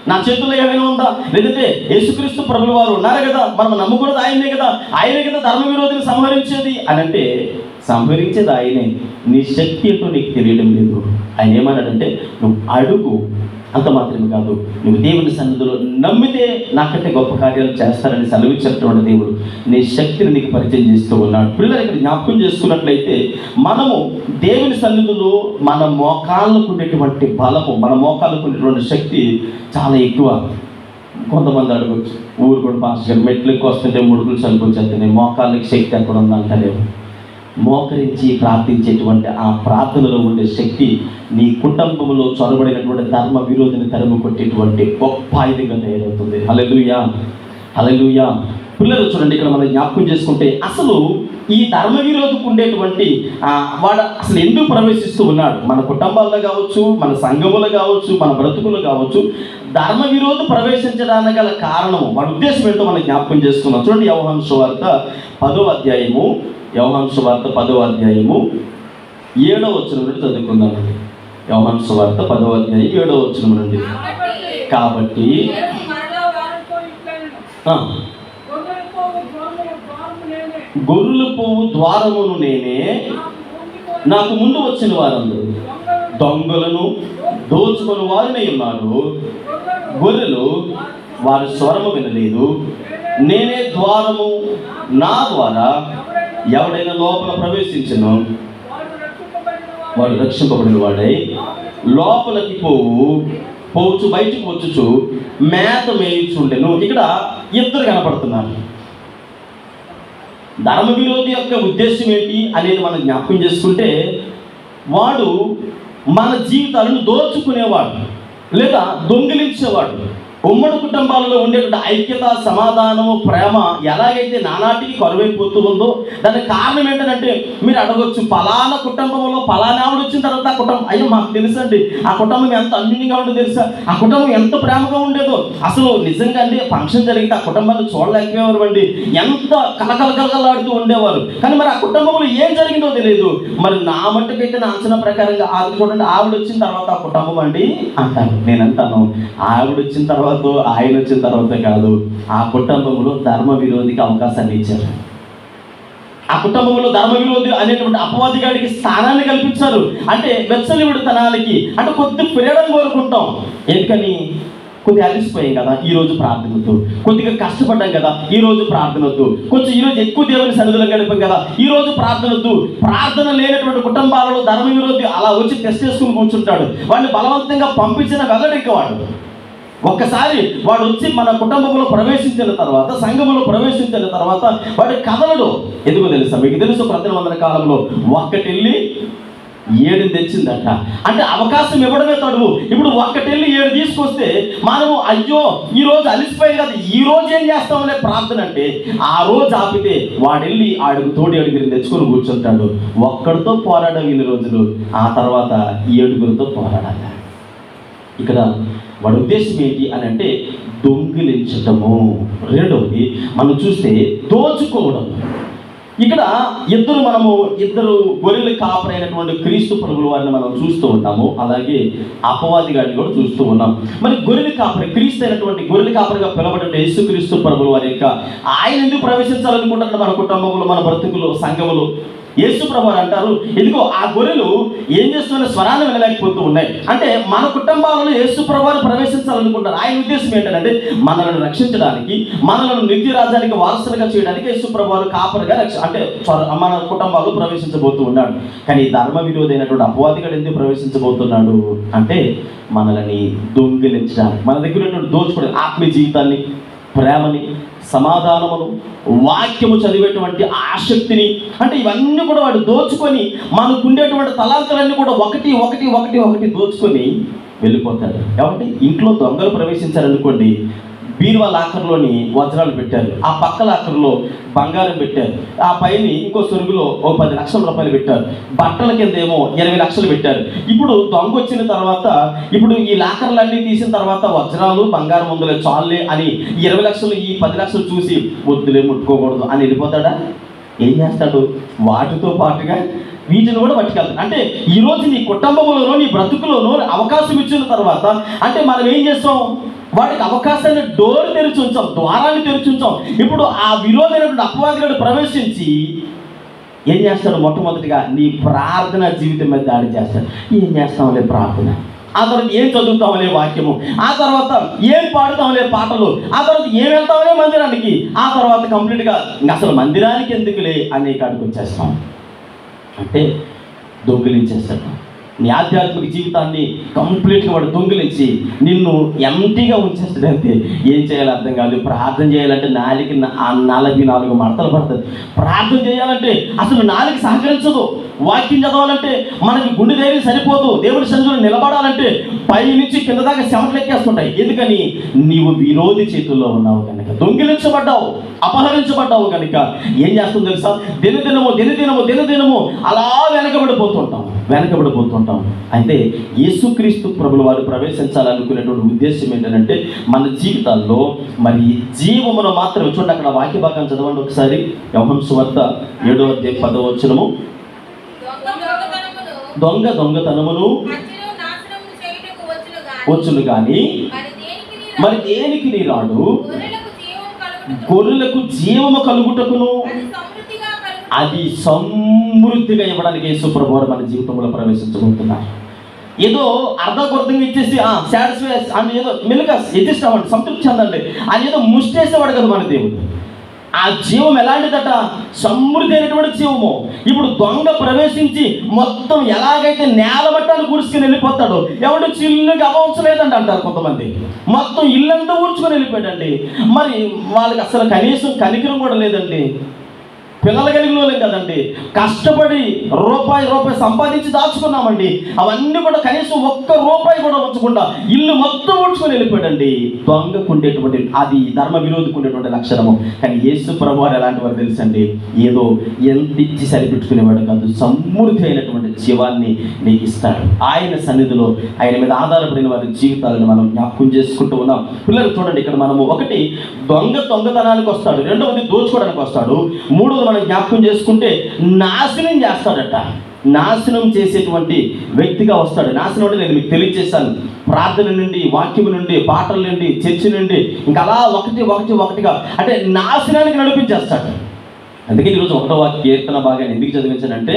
[SPEAKER 1] నా చేతుల్లో ఏమైనా ఉందా? లేదంటే యేసుక్రీస్తు ప్రభువు వారు ఉన్నారు కదా, మనం నమ్ముకున్నది ఆయనే కదా ధర్మ విరోధిని సంహరించేది అని అంటే, సంహరించేది ఆయనే. నీ శక్తి ఏంటో నీకు తెలియడం లేదు. ఆయన ఏమన్నాడంటే, నువ్వు అడుగు, అంత మాత్రమే కాదు, నువ్వు దేవుని సన్నిధిలో నమ్మితే నాకంటే గొప్ప కార్యాలు చేస్తారని సెలవిచ్చినటువంటి దేవుడు నీ శక్తిని నీకు పరిచయం చేస్తూ ఉన్నాడు. పిల్లలు ఇక్కడ జ్ఞాపకం చేసుకున్నట్లయితే, మనము దేవుని సన్నిధిలో మన మోకాళ్ళకు ఉండేటువంటి బలము, మన మోకాళ్ళకు ఉండేటువంటి శక్తి చాలా ఎక్కువ. కొంతమంది అడగచ్చు, ఊరు కూడా పాస్టర్ గారు మెట్లు ఎక్కువ వస్తుంటే ముడుకులు చనిపోతే మోకాళ్ళకి శక్తి ఎక్కడ ఉందంటలేము. మోకరించి ప్రార్థించేటువంటి ఆ ప్రార్థనలో ఉండే శక్తి నీ కుటుంబంలో చొరబడినటువంటి ధర్మ విరోధిని తరిమి కొట్టేటువంటి గొప్ప ఆయుధంగా తయారవుతుంది. హల్లెలూయా, హల్లెలూయా. పిల్లలు చూడండి, ఇక్కడ మనం జ్ఞాపకం చేసుకుంటే అసలు ఈ ధర్మ విరోధికి ఉండేటువంటి వాడు అసలు ఎందుకు ప్రవేశిస్తూ ఉన్నాడు? మన కుటుంబాల్లో కావచ్చు, మన సంఘములో కావచ్చు, మన బ్రతుకులు కావచ్చు, ధర్మ విరోధి ప్రవేశించడానికి గల కారణము, వాడి ఉద్దేశం ఏంటో మనం జ్ఞాపకం చేసుకున్నాం. చూడండి, యోహాను సువార్త 10వ అధ్యాయము, యోహాను సువార్త 10వ అధ్యాయము 7వ వచనం నుండి చదువుకుందామండి. యోహాను సువార్త 10వ అధ్యాయం 7వ వచనం నుండి. కాబట్టి గొర్రెలు పోవు ద్వారమును నేనే, నాకు ముందు వచ్చిన వారందరూ దొంగలను దోచుకొని వారినే ఉన్నారు. గొర్రెలు వారి స్వరము వినలేదు. నేనే ద్వారము, నా ద్వారా ఎవడైనా లోపల ప్రవేశించను వాడు రక్షింపబడిన వాడై లోపలికి పోవచ్చు బయటకు వచ్చుచు మేత మేయుచుండెను. ఇక్కడ ఇద్దరు కనపడుతున్నారు. ధర్మ విరోధి యొక్క ఉద్దేశం ఏంటి అనేది మనం జ్ఞాపకం చేసుకుంటే, వాడు మన జీవితాలను దోచుకునేవాడు లేదా దొంగిలించేవాడు. ఉమ్మడి కుటుంబాలలో ఉండేటువంటి ఐక్యత, సమాధానము, ప్రేమ ఎలాగైతే నానాటికి కరువైపోతూ ఉందో దానికి కారణం ఏంటంటే, మీరు అడగొచ్చు, పలానా కుటుంబంలో పలానా ఆవిడ వచ్చిన తర్వాత ఆ కుటుంబం, అయ్యో మాకు తెలుసండి ఆ కుటుంబం ఎంత అన్యూన్యంగా ఉండేదో తెలుసా, ఆ కుటుంబం ఎంత ప్రేమగా ఉండేదో, అసలు నిజంగా అండి ఫంక్షన్ జరిగితే ఆ కుటుంబాన్ని చూడలేకపోయేవారు అండి, ఎంత కలకలకలకలాడుతూ ఉండేవారు. కానీ మరి ఆ కుటుంబంలో ఏం జరిగిందో తెలియదు. మరి నా మట్టుకైతే నా అంచనా ప్రకారంగా ఆవిడ చూడండి, ఆవిడ వచ్చిన తర్వాత ఆ కుటుంబం అండి అంటారు. నేను అంటాను, ఆవిడ వచ్చిన తర్వాత ఆయన వచ్చిన తర్వాత కాదు, ఆ కుటుంబంలో ధర్మ విరోధికి అవకాశాన్ని ఇచ్చారు. ఆ కుటుంబంలో ధర్మ విరోధి అనేటువంటి అపవాది గాడికి స్థానాన్ని కల్పించారు. అంటే వెచ్చలివిడితనాలకి, అంటే కొద్ది ఫ్రీడమ్ కోరుకుంటాం. ఎందుకని? కొద్దిగా అలిసిపోయాం కదా, ఈరోజు ప్రార్థనతో, కొద్దిగా కష్టపడ్డాం కదా, ఈరోజు ప్రార్థనతో, కొంచెం ఈరోజు ఎక్కువ దేవుని సన్నిధిలో గడిపాం కదా, ఈరోజు ప్రార్థనతో. ప్రార్థన లేనటువంటి కుటుంబాలలో ధర్మ విరోధి అలా వచ్చి టెస్ట్ చేసుకుని కూర్చుంటాడు. వాడిని బలవంతంగా పంపించిన వెల్లడిక్కవాడు. ఒక్కసారి వాడు వచ్చి మన కుటుంబంలో ప్రవేశించిన తర్వాత, సంఘములో ప్రవేశించిన తర్వాత వాడి కథలడు. ఎందుకో తెలుసా? మీకు తెలుసు, ప్రతివందన కాలంలో ఒక్కటెళ్ళి 7 తెచ్చిందట. అంటే అవకాశం ఇవ్వడమే తడువు. ఇప్పుడు ఒక్కటెళ్ళి 7 తీసుకొస్తే మనము అయ్యో ఈరోజు అలిసిపోయాం కదా, ఈ రోజు ఏం చేస్తాంలే ప్రార్థన అంటే, ఆ రోజు ఆపితే వాడెళ్ళి ఆడుగు తోడి అడుగుని తెచ్చుకొని కూర్చుంటాడు. ఒక్కడితో పోరాడడం ఇన్ని రోజులు, ఆ తర్వాత 7గురితో పోరాడాలి. ఇక్కడ వాడి ఉద్దేశం ఏంటి అని అంటే దొంగిలించటము. రెండవది మనం చూస్తే దోచుకోవడం. ఇక్కడ ఇద్దరు గొర్రెలు కాపరైనటువంటి క్రీస్తు ప్రభుల వారిని మనం చూస్తూ ఉంటాము. అలాగే అపవాది గారిని కూడా చూస్తూ ఉన్నాం. మరి గొర్రెలు కాపరి, క్రీస్తు అయినటువంటి గొర్రెలు కాపరిగా పిలవబడిన యేసు క్రీస్తు ప్రభుల వారి యొక్క ఆయన ఎందుకు ప్రవేశించాలనుకుంటున్నారు మన కుటుంబంలో, మన బ్రతుకులో, సంఘములో? యేసు ప్రభు అంటారు, ఇదిగో ఆ గొర్రెలు ఏం చేస్తున్న స్వరాన్ని వినలేకపోతూ ఉన్నాయి. అంటే మన కుటుంబాలలో యేసు ప్రభువును ప్రవేశించాలనుకుంటారు. ఆయన ఉద్దేశం ఏంటంటే మనల్ని రక్షించడానికి, మనల్ని నిత్య రాజ్యానికి వారసులుగా చేయడానికి యేసు ప్రభువు కాపరిగా అంటే మన కుటుంబాలు ప్రవేశించబోతూ ఉన్నాడు. కానీ ధర్మ విరోధైనటువంటి అపవాదిగా ఎందుకు ప్రవేశించబోతున్నాడు అంటే మనల్ని దొంగిలించడానికి, మన దగ్గర ఉన్నటువంటి దోచుకోవడానికి, ఆత్మీయ జీవితాన్ని, ప్రేమని, సమాధానమును, వాక్యము చదివేటువంటి ఆసక్తిని, అంటే ఇవన్నీ కూడా వాడు దోచుకొని మనకుండేటువంటి తలాంతులన్నీ కూడా ఒకటి ఒకటి ఒకటి ఒకటి దోచుకొని వెళ్ళిపోతాడు. కాబట్టి ఇంట్లో దొంగలు ప్రవేశించారనుకోండి, బీరువా లాకర్లోని వజ్రాలు పెట్టారు, ఆ పక్క లాకర్లో బంగారం పెట్టారు, ఆ పైన ఇంకో సొరుగులో ఒక 10 లక్షల రూపాయలు పెట్టారు, బట్టల కింద ఏమో 20 లక్షలు పెట్టారు. ఇప్పుడు దొంగ వచ్చిన తర్వాత, ఇప్పుడు ఈ లాకర్లన్నీ తీసిన తర్వాత వజ్రాలు బంగారం ఉందిలే చాలులే అని 20 లక్షలు ఈ 10 లక్షలు చూసి వద్దులే ముట్టుకోకూడదు అని వెళ్ళిపోతాడా? ఏం చేస్తాడు? వాటితో పాటుగా వీటిని కూడా పట్టుకెళ్తాడు. అంటే ఈరోజు నీ కుటుంబంలోనో, నీ బ్రతుకులోనో అవకాశం ఇచ్చిన తర్వాత, అంటే మనం ఏం చేస్తాం? వాడికి అవకాశాన్ని డోర్ తెరిచి ఉంచాం, ద్వారాన్ని తెరిచి ఉంచాం. ఇప్పుడు ఆ విరోధమైనటువంటి అపవాదిగాడు ప్రవేశించి ఏం చేస్తాడు? మొట్టమొదటిగా నీ ప్రార్థన జీవితం మీద దాడి చేస్తాడు. ఏం చేస్తాంలే ప్రార్థన, ఆ తర్వాత ఏం చదువుతామలే వాక్యము, ఆ తర్వాత ఏం పాడుతామలే పాటలు, ఆ తర్వాత ఏం వెళ్తామలే మందిరానికి, ఆ తర్వాత కంప్లీట్గా అసలు మందిరానికి ఎందుకులే అనే కాడికి వచ్చేస్తాం. అంటే దొంగిలించేస్తాడు. నీ ఆధ్యాత్మిక జీవితాన్ని కంప్లీట్గా వాడు దొంగిలించి నిన్ను ఎంటీగా ఉంచేస్తాడంతే. ఏం చేయాలో అర్థం కాదు. ప్రార్థన చేయాలంటే నాలుగు 44 మడతలు పడుతుంది. ప్రార్థన చేయాలంటే అసలు నాలుగు సహకరించదు. వాక్యం చదవాలంటే మనకి గుండె ధైర్యం సరిపోదు. దేవుడి సన్నిధిలో నిలబడాలంటే పై నుంచి కింద దాకా చెమటలు ఎక్కేస్తుంటాయి. ఎందుకని? నీవు విరోధి చేతుల్లో ఉన్నావు కనుక, దొంగిలించబడ్డావు, అపహరించబడ్డావు కనుక ఏం చేస్తుందో తెలుసా? దినదినము అలా వెనకబడిపోతుంటాం. అయితే యేసుక్రీస్తు ప్రభుల వారు ప్రవేశించాలనుకునేటువంటి ఉద్దేశం ఏంటంటే మన జీవితాల్లో మరి జీవమును మాత్రమే. చూడండి, అక్కడ వాక్య భాగం చదవండి ఒకసారి. యోహాను సువార్త 7వ అధ్యాయం 10వ వచనము. దొంగతనమును వచ్చును కానీ మరి దేనికి నీ రాడు? గొర్రెలకు జీవము కలుగుటకును అది సమృద్ధిగా ఇవ్వడానికి యేసు ప్రభువు వారు మన జీవితంలో ప్రవేశించబోతున్నారు. ఏదో అర్ధగొర్ధంగా ఇచ్చేసి సాటిస్ఫై అని ఏదో మెలుగా ఎదిస్తామండి, సంతృప్తి చెందండి అని ఏదో ముష్టేసేవాడు కదా మన దేవుడు. ఆ జీవం ఎలాంటిదట? సమృద్ధి అయినటువంటి జీవము. ఇప్పుడు దొంగ ప్రవేశించి మొత్తం ఎలాగైతే నేల బట్టాలు కూర్చుని వెళ్ళిపోతాడు, ఎవడు చిల్లుగా అవంచలేదండి అంటారు కొంతమంది. మొత్తం ఇల్లంతా ఊడ్చుకొని వెళ్ళిపోయాడండి. మరి వాళ్ళకి అసలు కనీసం కనికరం కూడా లేదండి. పిల్లలు కలిగిన వాళ్ళం కదండి, కష్టపడి రూపాయి సంపాదించి దాచుకున్నామండి. అవన్నీ కూడా కనీసం ఒక్క రూపాయి కూడా ఉంచకుండా ఇల్లు మొత్తం ఊడ్చుకొని వెళ్ళిపోయాడండి. దొంగకు ఉండేటువంటి అది ధర్మ విరోధికి ఉండేటువంటి లక్షణము. కానీ యేసు ప్రభువు వారు ఎలాంటి వారు తెలుసండి? ఏదో ఎంత ఇచ్చి సరిపెట్టుకునేవాడు కాదు, సమృద్ధి అయినటువంటి జీవాన్ని నీకు ఇస్తాడు. ఆయన సన్నిధిలో ఆయన మీద ఆధారపడిన వారి జీవితాలను మనం జ్ఞాపకం చేసుకుంటూ ఉన్నాం. పిల్లలు చూడండి, ఇక్కడ మనము ఒకటి దొంగతనానికి వస్తాడు, రెండవది దోచుకోవడానికి వస్తాడు, మూడవది మనం జ్ఞాపకం చేసుకుంటే నాశనం చేస్తాడట. నాశనం చేసేటువంటి వ్యక్తిగా వస్తాడు. నాశనం అంటే నేను మీకు తెలియజేశాను. ప్రార్థన నుండి, వాక్యం నుండి, పాటల నుండి, చర్చి నుండి ఇంకా అలా ఒకటిగా అంటే నాశనానికి నడిపించేస్తాడు. అందుకే ఈరోజు 1వ కీర్తన భాగాన్ని ఎందుకు చదివించానంటే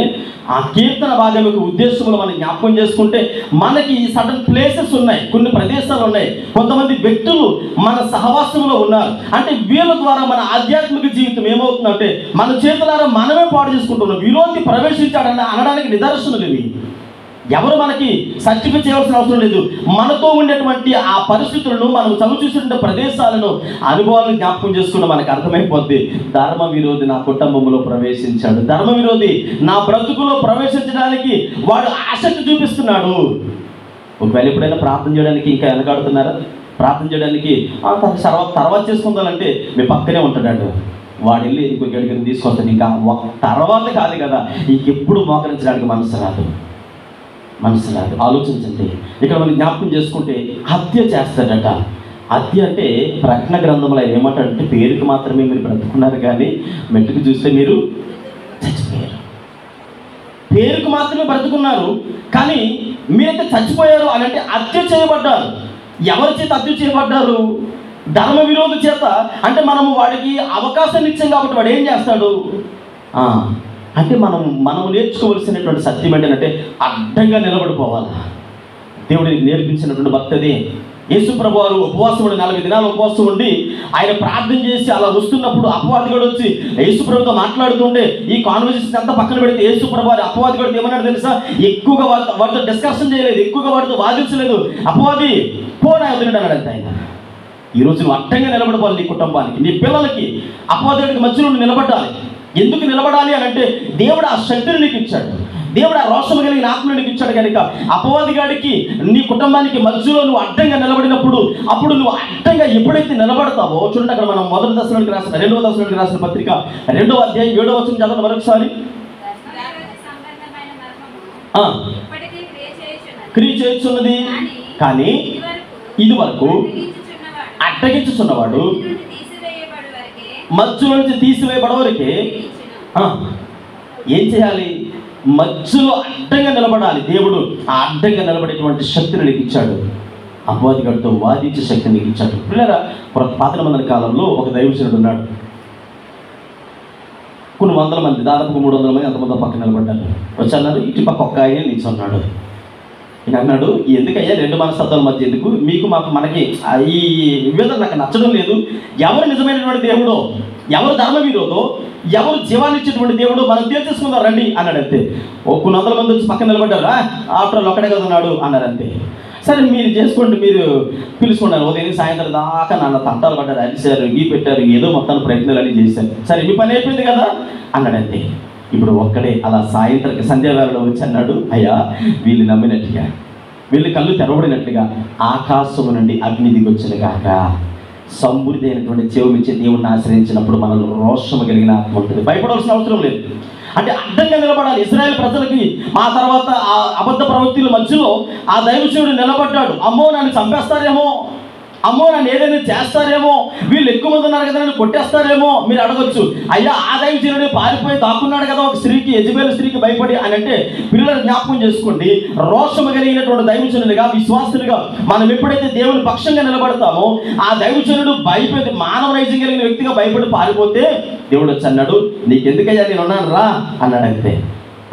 [SPEAKER 1] ఆ కీర్తన భాగం యొక్క ఉద్దేశంలో మనం జ్ఞాపకం చేసుకుంటే మనకి సడన్ ప్లేసెస్ ఉన్నాయి, కొన్ని ప్రదేశాలు ఉన్నాయి, కొంతమంది వ్యక్తులు మన సహవాసంలో ఉన్నారు. అంటే వీళ్ళ ద్వారా మన ఆధ్యాత్మిక జీవితం ఏమవుతుందంటే మన చేతులారా మనమే పాడు చేసుకుంటున్నాం. విరోధి ప్రవేశించాడని అనడానికి నిదర్శనలు ఇవి. ఎవరు మనకి సర్టిఫికేట్ చేయవలసిన అవసరం లేదు. మనతో ఉండేటువంటి ఆ పరిస్థితులను, మనం చదువు చూసిన ప్రదేశాలను, అనుభవాలను జ్ఞాపకం చేసుకున్న మనకు అర్థమైపోద్ది. ధర్మ విరోధి నా కుటుంబంలో ప్రవేశించాడు, ధర్మ విరోధి నా బ్రతుకులో ప్రవేశించడానికి వాడు ఆసక్తి చూపిస్తున్నాడు. ఒకవేళ ఎప్పుడైనా ప్రార్థన చేయడానికి ఇంకా వెనకాడుతున్నారా? ప్రార్థన చేయడానికి తర్వాత చేసుకుందానంటే మీ పక్కనే ఉంటాడు వాడు. వెళ్ళి ఇంకొక గడికి తీసుకొస్తాడు. ఇంకా తర్వాత కాదు కదా, ఇంకెప్పుడు మోకరించడానికి మనసు రాదు. ఆలోచించండి. ఇక్కడ మనం జ్ఞాపకం చేసుకుంటే హత్య చేస్తాడట. హత్య అంటే ప్రకటన గ్రంథంలో ఏమంటాడంటే పేరుకి మాత్రమే మీరు బ్రతుకున్నారు కానీ మెట్టుకు చూస్తే మీరు చచ్చిపోయారు. పేరుకు మాత్రమే బ్రతుకున్నారు కానీ మీరైతే చచ్చిపోయారు అని అంటే హత్య చేయబడ్డారు. ఎవరి చేత హత్య చేయబడ్డారు? ధర్మ విరోధి చేత. అంటే మనము వాడికి అవకాశాన్ని ఇచ్చాం కాబట్టి వాడు ఏం చేస్తాడు అంటే మనం నేర్చుకోవలసినటువంటి సత్యం ఏంటంటే అడ్డంగా నిలబడిపోవాలి. దేవుడికి నేర్పించినటువంటి భక్తదే. యేసు ప్రభు వారు ఉపవాసం ఉండి 40 దినాలు ఉపవాసం ఉండి ఆయన ప్రార్థన చేసి అలా వస్తున్నప్పుడు అపవాదిగాడు వచ్చి యేసు ప్రభుతో మాట్లాడుతుంటే ఈ కాన్వర్సేషన్ అంతా పక్కన పెడితే యేసు ప్రభు వారు అపవాదిగాడు ఏమన్నాడు తెలుసా? ఎక్కువగా వాటితో డిస్కషన్ చేయలేదు, ఎక్కువగా వాటితో వాదించలేదు. అపవాది పోనా వదిలేడు అన్నాడు ఆయన. ఈరోజు నువ్వు అడ్డంగా నిలబడిపోవాలి. నీ కుటుంబానికి, నీ పిల్లలకి అపవాదిగాడికి మధ్యలో నిలబడాలి. ఎందుకు నిలబడాలి అని అంటే దేవుడు ఆ శక్తిని నీకు ఇచ్చాడు, దేవుడు ఆ రోషము కలిగిన ఆత్మను నీకు ఇచ్చాడు కనుక అపవాదిగాడికి నీ కుటుంబానికి మధ్యలో నువ్వు అడ్డంగా నిలబడినప్పుడు అప్పుడు నువ్వు అడ్డంగా ఎప్పుడైతే నిలబడతావో చూడండి. అక్కడ మనం 2వ దశలోనికి రాసిన పత్రిక 2వ అధ్యాయం 7వ వచనం చదవండి మరొకసారి. క్రియ చేయుచున్నది కానీ ఇది వరకు అడ్డగించుచున్నవాడు మధ్యలో నుంచి తీసివేయబడవరకే ఏం చేయాలి? మధ్యలో అడ్డంగా నిలబడాలి. దేవుడు ఆ అడ్డంగా నిలబడేటువంటి శక్తిని నీకు ఇచ్చాడు. అపవాదిగాడితో వాదించే శక్తిని నీకు ఇచ్చాడు. పిల్లరా, పాత నిబంధన కాలంలో ఒక దైవజనుడు ఉన్నాడు. కొన్ని వందల మంది, దాదాపు 300 మంది అంతమంది పక్కన నిలబడ్డారు. వచ్చన్నారు, ఇటు పక్క ఒక్క ఆయన నిల్చున్నాడు. ఈయన అన్నాడు, ఎందుకయ్యా 2 మనస్తత్వాల మధ్య ఎందుకు? మీకు మనకి ఈ విధంగా నాకు నచ్చడం లేదు. ఎవరు నిజమైనటువంటి దేవుడో, ఎవరు ధర్మ విరోధో ఎవరు జీవాన్ని ఇచ్చేటువంటి దేవుడు మనం తేల్చేసుకుందాం రండి అన్నాడు అంతే. కొన్ని వందల మంది వచ్చి పక్కన నిలబడ్డారు. ఆఫ్టర్ ఆల్ ఒక్కడే కదా ఉన్నాడు అన్నారు అంతే. సరే మీరు చేసుకోండి, మీరు పిలుచుకున్నారు. ఉదయం సాయంత్రం దాకా నన్ను తంటాలు పడ్డారు, అరిశారు, గీ పెట్టారు, ఏదో మొత్తాన్ని ప్రయత్నాలు అన్నీ చేశారు. సరే మీ పని అయిపోయింది కదా అన్నాడంతే. ఇప్పుడు ఒక్కడే అలా సాయంత్రం సంధ్యావేళలో వచ్చి అన్నాడు, అయ్యా వీళ్ళు నమ్మినట్టుగా, వీళ్ళు కళ్ళు తెరవడినట్లుగా ఆకాశము నుండి అగ్ని దిగొచ్చిన కాక సమృద్ధి అయినటువంటి జీవమిచ్చే దేవుడిని ఆశ్రయించినప్పుడు మనలో రోషము కలిగిన ఆత్మ ఉంటుంది. భయపడవలసిన అవసరం లేదు. అంటే అడ్డంగా నిలబడాలి. ఇశ్రాయేలు ప్రజలకి ఆ తర్వాత ఆ అబద్ధ ప్రవృత్తుల మధ్యలో ఆ దైవజనుడు నిలబడ్డాడు. అమ్మో నన్ను చంపేస్తారేమో, అమ్మో నన్ను ఏదైనా చేస్తారేమో, వీళ్ళు ఎక్కువ మంది ఉన్నారు కదా నన్ను కొట్టేస్తారేమో మీరు అడగొచ్చు. అయ్యా ఆ దైవజనుడు పారిపోయి దాక్కున్నాడు కదా ఒక స్త్రీకి, యెజబెలు స్త్రీకి భయపడి అని అంటే పిల్లలను జ్ఞాపకం చేసుకోండి. రోషము కలిగినటువంటి దైవజనుడిగా, విశ్వాసులుగా మనం ఎప్పుడైతే దేవుని పక్షంగా నిలబడతామో ఆ దైవజనుడు భయపడి మానవ నైజం కలిగిన వ్యక్తిగా భయపడి పారిపోతే దేవుడు వచ్చి అన్నాడు, నీకెందుకయ్యా నేను ఉన్నాను రా అన్నాడు అంతే.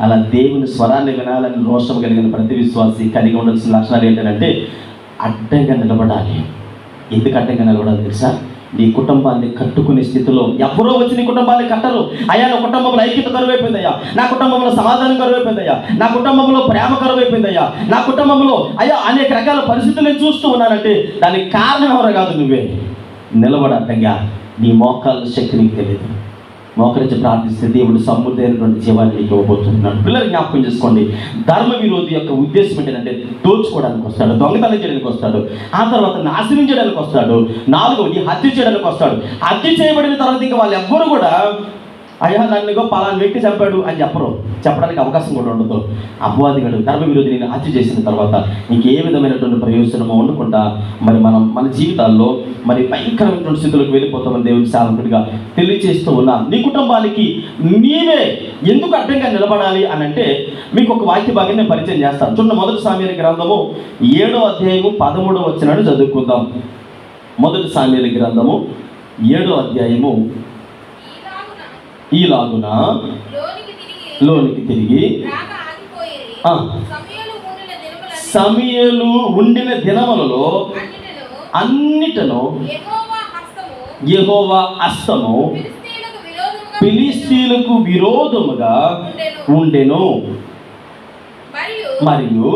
[SPEAKER 1] అలా దేవుని స్వరాన్ని వినాలని రోషము కలిగిన ప్రతి విశ్వాసి కలిగి ఉండాల్సిన లక్షణాలు ఏంటంటే అడ్డంగా నిలబడాలి. ఎందుకు అడ్డంగా నిలబడాలి తెలుసా? నీ కుటుంబాన్ని కట్టుకునే స్థితిలో ఎవరో వచ్చి నీ కుటుంబాన్ని కట్టరు. అయ్యా నా కుటుంబంలో ఐక్యత కరువైపోయిందయ్యా, నా కుటుంబంలో సమాధానం కరువైపోయిందయ్యా, నా కుటుంబంలో ప్రేమ కరువైపోయిందయ్యా, నా కుటుంబంలో అయ్యా అనేక రకాల పరిస్థితులను చూస్తూ ఉన్నానంటే దానికి కారణం ఎవరో కాదు, నువ్వే. నిలబడటంగా నీ మోకాళ్ళ శక్తి నీకు తెలియదు. మోకరించి ప్రార్థిస్తే దేవుడు సమృద్ధి అయినటువంటి జీవాన్ని నీకు ఇవ్వబోతున్నాడు. పిల్లలు జ్ఞాపకం చేసుకోండి, ధర్మ విరోధి యొక్క ఉద్దేశం ఏంటంటే దోచుకోవడానికి వస్తాడు, దొంగతనం చేయడానికి వస్తాడు, ఆ తర్వాత నాశనం చేయడానికి వస్తాడు, నాలుగవది హత్య చేయడానికి వస్తాడు. హత్య చేయబడిన తర్వాత ఇంకా వాళ్ళు ఎవ్వరు కూడా అయ్యా నన్నుగో పలానా వ్యక్తి చంపాడు అని చెప్పడానికి అవకాశం కూడా ఉండదు. అపవాదిగాడు ధర్మ విరోధి నేను హత్య చేసిన తర్వాత ఇంకే విధమైనటువంటి ప్రయోజనము ఉండకుండా మన జీవితాల్లో భయంకరమైనటువంటి స్థితులకు వెళ్ళిపోతామని దేవుని సేవకుడిగా తెలియజేస్తూ ఉన్నాను. నీ కుటుంబానికి నీవే ఎందుకు అడ్డంగా నిలబడాలి అని అంటే మీకు ఒక వాక్య భాగాన్ని నేను పరిచయం చేస్తాను. చూడండి, మొదటి సామ్యుల గ్రంథము 7వ అధ్యాయము 13వ వచనాన్ని చదువుకుందాం. మొదటి సామ్యుల గ్రంథము 7వ అధ్యాయము ఈలాగున లోనికి తిరిగి సమూయేలు ఉండిన దినములలో అన్నిటను యెహోవా హస్తము ఫిలిష్తీయులకు విరోధముగా ఉండెను. మరియు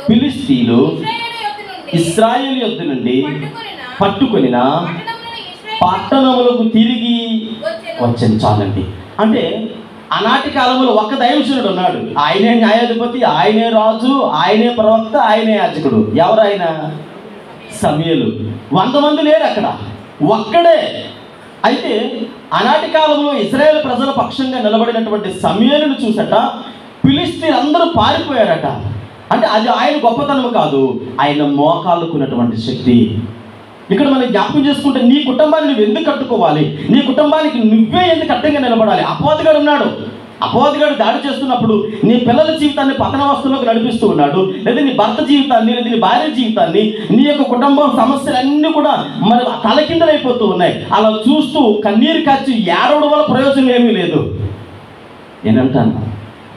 [SPEAKER 1] ఫిలిష్తీయులు ఇశ్రాయేలు యొద్ద నుండి పట్టుకొనిన పట్టణములకు తిరిగి వచ్చాను. చాలండి. అంటే ఆనాటి కాలంలో ఒక్క దైవజనుడు ఉన్నాడు. ఆయనే న్యాయాధిపతి, ఆయనే రాజు, ఆయనే ప్రవక్త, ఆయనే యాజకుడు. ఎవరైనా సమూయేలు. 100 మంది లేరు అక్కడ, ఒక్కడే. అయితే ఆనాటి కాలంలో ఇశ్రాయేలు ప్రజల పక్షంగా నిలబడినటువంటి సమూయేలును చూసట ఫిలిష్తీయులు అందరూ పారిపోయారట. అంటే అది ఆయన గొప్పతనం కాదు, ఆయన మోకాళ్ళకున్నటువంటి శక్తి. ఇక్కడ మనం జ్ఞాపకం చేసుకుంటే నీ కుటుంబాన్ని నువ్వు ఎందుకు కట్టుకోవాలి, నీ కుటుంబానికి నువ్వే ఎందుకు అడ్డంగా నిలబడాలి. అపవాదిగాడు ఉన్నాడు. అపవాదిగాడు దాడి చేస్తున్నప్పుడు నీ పిల్లల జీవితాన్ని పతనవస్థలోకి నడిపిస్తూ ఉన్నాడు, లేదా నీ భర్త జీవితాన్ని, లేదా నీ భార్య జీవితాన్ని, నీ యొక్క కుటుంబం సమస్యలన్నీ కూడా తలకిందలైపోతూ ఉన్నాయి. అలా చూస్తూ కన్నీరు కాచి ఏడవడం వల్ల ప్రయోజనం ఏమీ లేదు. నేనంటాను,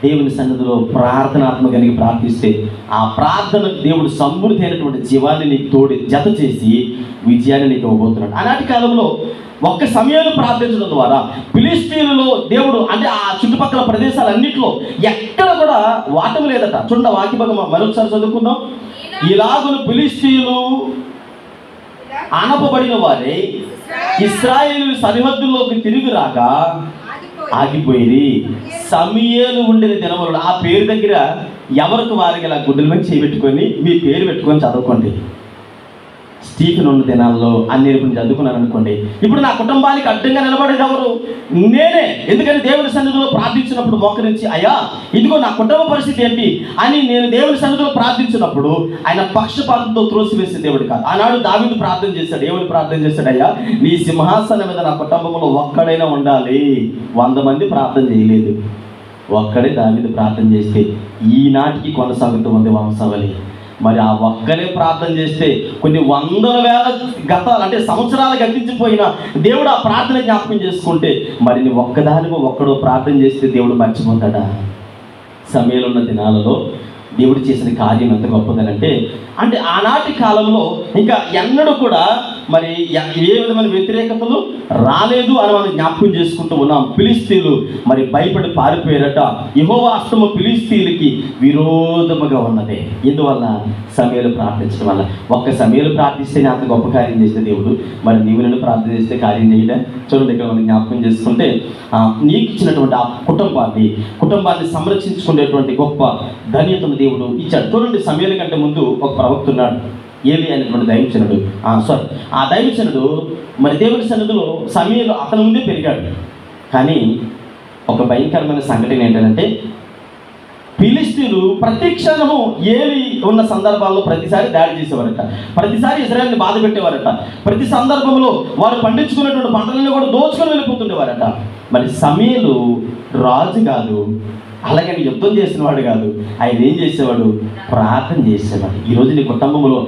[SPEAKER 1] దేవుని సన్నిధిలో ప్రార్థనాత్మ కలిగి ప్రార్థిస్తే ఆ ప్రార్థనకు దేవుడు సమృద్ధి అయినటువంటి జీవాన్ని నీకు జత చేసి విజయాన్ని నీకు ఇవ్వబోతున్నాడు. ఆనాటి కాలంలో ఒక్క సమయంలో ప్రార్థించడం ద్వారా ఫిలిష్తీయులలో దేవుడు అంటే ఆ చుట్టుపక్కల ప్రదేశాలన్నింటిలో ఎక్కడ కూడా వాటమి లేదట. చూడండి వాక్య భాగం మరొకసారి చదువుకుందాం. ఇలాగును ఫిలిష్తీయులు ఆనపబడిన వారే ఇశ్రాయేలు సరిహద్దుల్లోకి తిరిగి రాగా ఆగిపోయి సమూయేలు ఉండిన దినములలో ఆ పేరు దగ్గర ఎవరికి వారికి ఇలా గుడ్డల మీద చేయబెట్టుకొని మీ పేరు పెట్టుకొని చదువుకోండి. స్టీఫెన్ ఉన్న దినాల్లో అన్ని చదువుకున్నాను అనుకోండి. ఇప్పుడు నా కుటుంబానికి అడ్డంగా నిలబడేది ఎవరు? నేనే. ఎందుకంటే దేవుని సన్నిధిలో ప్రార్థించినప్పుడు మోకరించి అయ్యా ఇదిగో నా కుటుంబ పరిస్థితి ఏంటి అని నేను దేవుని సన్నిధిలో ప్రార్థించినప్పుడు ఆయన పక్షపాతంతో త్రోసివేసే దేవుడు కాదు. ఆనాడు దావీదు ప్రార్థన చేశాడు. ఏమని ప్రార్థన చేశాడు? అయ్యా నీ సింహాసనం మీద నా కుటుంబంలో ఒక్కడైనా ఉండాలి. 100 మంది ప్రార్థన చేయలేదు, ఒక్కడే దావీదు ప్రార్థన చేస్తే ఈనాటికి కొనసాగుతూ ఉంది వంశావళి. మరి ఆ ఒక్కరే ప్రార్థన చేస్తే కొన్ని 100,000 అంటే సంవత్సరాలు గతించిపోయిన దేవుడు ఆ ప్రార్థన జ్ఞాపకం చేసుకుంటే మరి నీ ఒక్కదానికో ఒక్కడో ప్రార్థన చేస్తే దేవుడు మర్చిపోతాడా? సమయంలో ఉన్న దినాలలో దేవుడు చేసిన కార్యం ఎంత గొప్పదనంటే, అంటే ఆనాటి కాలంలో ఇంకా ఎన్నడూ కూడా మరి ఏ విధమైన వ్యతిరేకతలు రాలేదు అని మనం జ్ఞాపకం చేసుకుంటూ ఉన్నాం. ఫిలిస్తీన్లు మరి భయపడి పారిపోయారట. యెహోవా హస్తము ఫిలిస్తీన్లకి విరోధముగా ఉన్నదే. ఇందువల్ల సమూయేలు ప్రార్థించడం వల్ల. ఒక్క సమూయేలు ప్రార్థిస్తేనే అంత గొప్ప కార్యం చేసే దేవుడు, మరి నీవు నన్ను ప్రార్థన చేస్తే కార్యం చేయలే. చూడండి, ఇక్కడ మనం జ్ఞాపకం చేసుకుంటే నీకు ఇచ్చినటువంటి ఆ కుటుంబాన్ని సంరక్షించుకునేటువంటి గొప్ప ధన్యతను దేవుడు ఇచ్చాడు. చూడండి, సమూయేలు కంటే ముందు ఒక ప్రవక్త ఉన్నాడు, ఏలీ అనేటువంటి దైవజనుడు. ఆ దైవజనుడు మరి దేవుని సన్నిధిలో సమూయేలు అతని ముందే పెరిగాడు. కానీ ఒక భయంకరమైన సంఘటన ఏంటంటే, ఫిలిస్తీన్లు ప్రతి క్షణము ఏలీ ఉన్న సందర్భాల్లో ప్రతిసారి దాడి చేసేవారట, ప్రతిసారి ఇశ్రాయేలుని బాధ పెట్టేవారట, ప్రతి సందర్భంలో వారు పండించుకున్నటువంటి పంటలను కూడా దోచుకొని వెళ్ళిపోతుండేవారట. మరి సమూయేలు రాజు కాదు, అలాగని యుద్ధం చేసిన వాడు కాదు, ఆయన ఏం చేసేవాడు? ప్రార్థన చేసేవాడు. ఈరోజు నీ కుటుంబంలో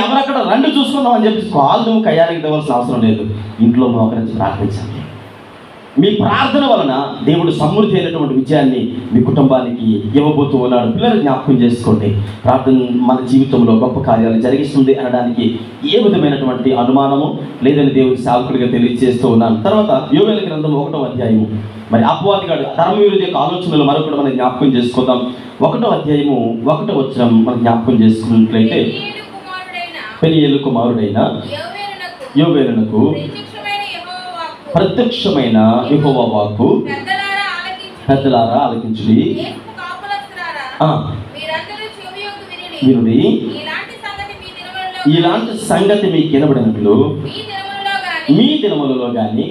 [SPEAKER 1] ఎవరక్కడ రండి చూసుకుందాం అని చెప్పి కాళ్ళు కయ్యానికి ఇవ్వాల్సిన అవసరం లేదు. ఇంట్లో మోకరించి ప్రార్థించండి. మీ ప్రార్థన వలన దేవుడు సమృద్ధి అయినటువంటి విజయాన్ని మీ కుటుంబానికి ఇవ్వబోతూ ఉన్నాడు. పిల్లలు జ్ఞాపకం చేసుకోండి, ప్రార్థన మన జీవితంలో గొప్ప కార్యాలు జరిగిస్తుంది అనడానికి ఏ విధమైనటువంటి అనుమానము లేదని దేవుడి సేవకుడిగా తెలియజేస్తూ ఉన్నాను. తర్వాత యోవేలు గ్రంథం 1వ అధ్యాయము. మరి అపవాదిగాడు ధర్మవిరుద్ధ యొక్క ఆలోచనలు మరొకటి మనం జ్ఞాపకం చేసుకుందాం. 1వ అధ్యాయము 1వ వచనం మనం జ్ఞాపకం చేసుకున్నట్లయితే, పెనియేలు కుమారుడైన యోవేలునకు ప్రత్యక్షమైన యెహోవా వాక్కు, పెద్దలారా ఆలకించుడి, వినుడి, ఇలాంటి సంగతి మీకు వినబడినట్లు మీ దినములలో కానీ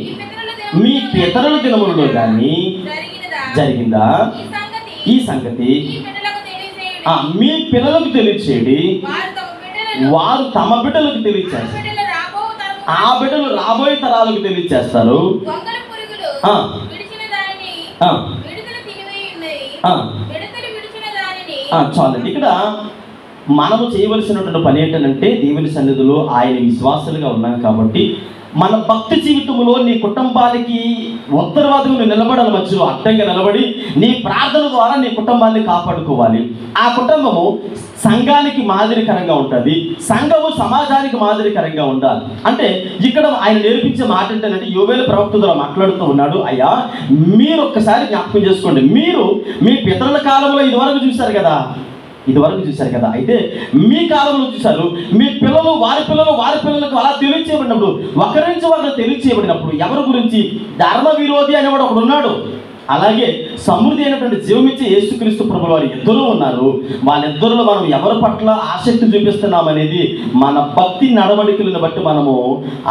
[SPEAKER 1] మీ పితరుల దినములలో కానీ జరిగిందా? ఈ సంగతి మీ పిల్లలకు తెలియచేయండి, వారు తమ బిడ్డలకు తెలియచేస్తారు, ఆ బిడ్డలు రాబోయే తరాలకు తెలియచేస్తారు. చాలండి. ఇక్కడ మనము చేయవలసినటువంటి పని ఏంటంటే, దేవుని సన్నిధిలో ఆయన విశ్వాసాలుగా ఉన్నాం కాబట్టి మన భక్తి జీవితంలో నీ కుటుంబానికి ఉత్తరవాదులు నిలబడాలి. మధ్యలో అడ్డంగా నిలబడి నీ ప్రార్థన ద్వారా నీ కుటుంబాన్ని కాపాడుకోవాలి. ఆ కుటుంబము సంఘానికి మాదిరికరంగా ఉంటుంది, సంఘము సమాజానికి మాదిరికరంగా ఉండాలి. అంటే ఇక్కడ ఆయన నేర్పించే మాట ఏంటంటే, యోవేలు ప్రవక్త ద్వారా మాట్లాడుతూ ఉన్నాడు, అయ్యా మీరు ఒక్కసారి జ్ఞాపకం చేసుకోండి, మీరు మీ పితరుల కాలంలో ఇదివరకు చూశారు కదా, అయితే మీ కాలంలో చూశారు, మీ పిల్లలు వారి పిల్లలకు అలా తెలియచేయబడినప్పుడు, ఒకరి నుంచి వాళ్ళు తెలియచేయబడినప్పుడు ఎవరి గురించి? ధర్మ విరోధి అనేవాడు ఒకడు ఉన్నాడు. అలాగే సమృద్ధి అయినటువంటి జీవమిచ్చే యేసుక్రీస్తు ప్రభువు వారు ఇద్దరు ఉన్నారు. వాళ్ళిద్దరిలో మనం ఎవరి పట్ల ఆసక్తి చూపిస్తున్నాం అనేది మన భక్తి నడవడికలను బట్టి మనము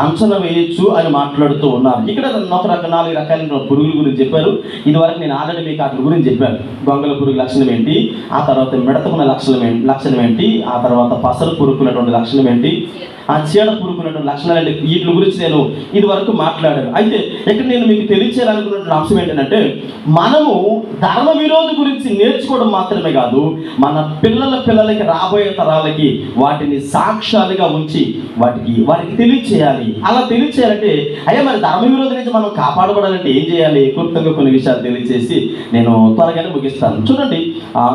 [SPEAKER 1] అంచనా వేయచ్చు అని మాట్లాడుతూ ఉన్నారు. ఇక్కడ 4 రకాలైన పురుగుల గురించి చెప్పారు. ఇదివరకు నేను ఆల్రెడీ మీకు వాటి గురించి చెప్పాను. గొంగల పురుగు లక్షణం ఏంటి, ఆ తర్వాత మిడతకున్న లక్షణం ఏంటి, ఆ తర్వాత పసరు పురుగుకున్నటువంటి లక్షణం ఏంటి, ఆ చీడ పురుగుకున్నటువంటి లక్షణాలు ఏంటి, వీటి గురించి నేను ఇదివరకు మాట్లాడాను. అయితే ఇక్కడ నేను మీకు తెలియచేయాలనుకున్నటువంటి అంశం ఏంటంటే, మనము ధర్మ విరోధి గురించి నేర్చుకోవడం మాత్రమే కాదు, మన పిల్లలకి రాబోయే తరాలకి వాటిని సాక్ష్యాలుగా ఉంచి వారికి తెలియచేయాలి. అలా తెలియచేయాలంటే, అయ్యా మరి ధర్మ విరోధి నుంచి మనం కాపాడబడాలంటే ఏం చేయాలి? క్లుప్తంగా కొన్ని విషయాలు తెలియచేసి నేను త్వరగానే ముగిస్తాను. చూడండి,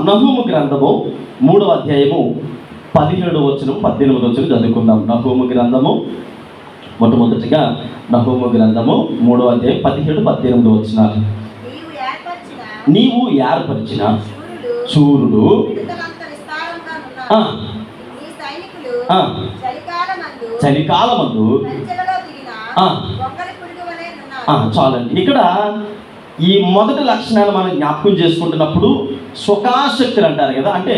[SPEAKER 1] నహూము గ్రంథము 3వ అధ్యాయము 17వ వచనం 18వ వచనం చదువుకుందాం. నహూము గ్రంథము మొట్టమొదటిగా నహూము గ్రంథము 3వ అధ్యాయం 17, 18 వచనాలు. నీవు ఏర్పరిచిన శూరుడు చలికాలమందు చాలండి. ఇక్కడ ఈ మొదటి లక్షణాలు మనం జ్ఞాపకం చేసుకుంటున్నప్పుడు సుఖాశక్తులు అంటారు కదా. అంటే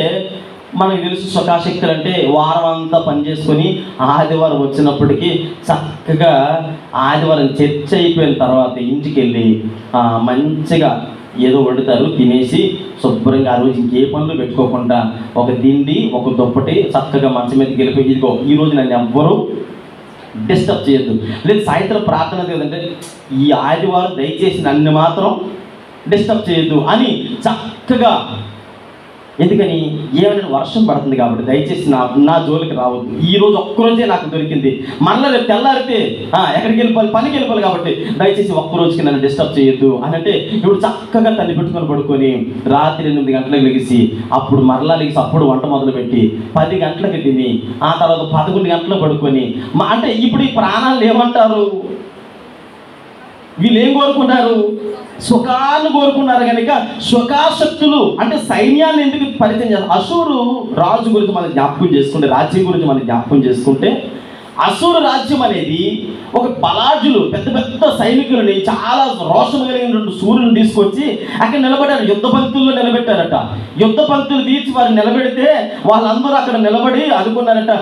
[SPEAKER 1] మనకు తెలుసు సుఖాశక్తులు అంటే వారం అంతా పనిచేసుకొని ఆదివారం వచ్చినప్పటికీ చక్కగా ఆదివారం చర్చ అయిపోయిన తర్వాత ఇంటికి వెళ్ళి మంచిగా ఏదో వండుతారు, తినేసి శుభ్రంగా ఆ రోజు ఇంకే పనులు పెట్టుకోకుండా ఒక దిండి ఒక దుప్పటి చక్కగా మంచం మీదకి వెళ్ళిపోయి, ఇదిగో ఈరోజు నన్ను ఎవ్వరూ డిస్టర్బ్ చేయొద్దు. లేదు సాయంత్రం ప్రార్థన లేదంటే, ఈ ఆదివారం దయచేసి నన్ను మాత్రం డిస్టర్బ్ చేయొద్దు అని చక్కగా ఎందుకని ఏమైనా వర్షం పడుతుంది కాబట్టి దయచేసి నా జోలికి రావద్దు, ఈ రోజు ఒక్కరోజే నాకు దొరికింది, మళ్ళీ రేపు తెల్లారితే ఎక్కడికి వెళ్ళిపోవాలి, పనికి వెళ్ళిపోవాలి కాబట్టి దయచేసి ఒక్కరోజుకి నన్ను డిస్టర్బ్ చేయొద్దు అని అంటే ఇప్పుడు చక్కగా తల్లి పెట్టుకొని పడుకొని రాత్రి 8 గంటలకు లెగిసి అప్పుడు మరలా లెగిసి అప్పుడు వంట మొదలుపెట్టి 10 గంటలకు తిని ఆ తర్వాత 11 గంటలకు పడుకొని అంటే ఇప్పుడు ఈ ప్రాణాలు ఏమంటారు? వీళ్ళు ఏం కోరుకున్నారు? సుఖాన్ని కోరుకున్నారు. కనుక సుఖాసక్తులు అంటే సైన్యాన్ని ఎందుకు పరిచయం చేస్తారు? అసూరు రాజు గురించి మనం జ్ఞాపకం చేసుకుంటే, రాజ్యం గురించి మనం జ్ఞాపకం చేసుకుంటే, అసూరు రాజ్యం అనేది ఒక బలాఢ్యులు పెద్ద పెద్ద సైనికులని చాలా రోషం కలిగినటువంటి సూర్యుని తీసుకొచ్చి అక్కడ నిలబడారు, యుద్ధ పంక్తుల్లో నిలబెట్టారట. యుద్ధ పంక్తులు తీర్చి వారు నిలబెడితే వాళ్ళందరూ అక్కడ నిలబడి అనుకున్నారట,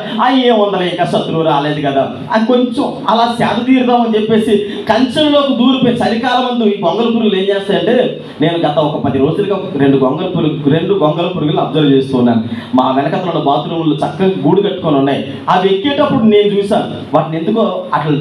[SPEAKER 1] ఏముందలే ఇంకా శత్రువు రాలేదు కదా అని కొంచెం అలా సేద తీరుదామని చెప్పేసి కంచెలోకి దూరిపోయి చలికాలం ముందు ఈ గొంగల పురుగులు ఏం చేస్తాయంటే, నేను గత ఒక 10 రోజులుగా 2 గొంగల పురుగులు అబ్జర్వ్ చేస్తున్నాను. మా వెనకతలో ఉన్న బాత్రూములు చక్కగా గూడు కట్టుకొని ఉన్నాయి. అవి ఎక్కేటప్పుడు నేను చూశాను. వాటిని ఎందుకో అట్లా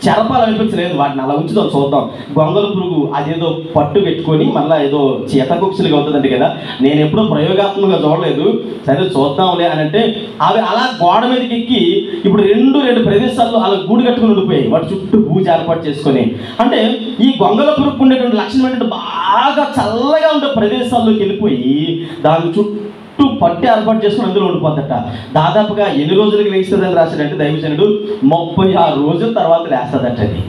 [SPEAKER 1] చెరపాలనిపించలేదు, వాటిని అలా ఉంచుదాం చూద్దాం. గొంగల పురుగు అదేదో పట్టు పెట్టుకొని మళ్ళీ ఏదో చేతకుక్షలుగా అవుతుందండి కదా, నేను ఎప్పుడూ ప్రయోగాత్మకంగా చూడలేదు, సరే చూద్దాంలే అని అంటే అవి అలా గోడ మీదకి ఎక్కి ఇప్పుడు రెండు ప్రదేశాల్లో అలా గూడు కట్టుకుని ఉండిపోయాయి, వాటి చుట్టూ పూజ ఏర్పాటు చేసుకొని. అంటే ఈ గొంగల పురుగుకు ఉండేటువంటి లక్షణం ఏంటంటే బాగా చల్లగా ఉండే ప్రదేశాల్లోకి వెళ్ళిపోయి దాని చుట్టూ పట్టి ఏర్పాటు చేసుకుని అందులో ఉండిపోద్దట. దాదాపుగా ఎన్ని రోజులకి లేస్తుందని రాశాడంటే దైవజనుడు 36 రోజుల తర్వాత లేస్తుందట. అది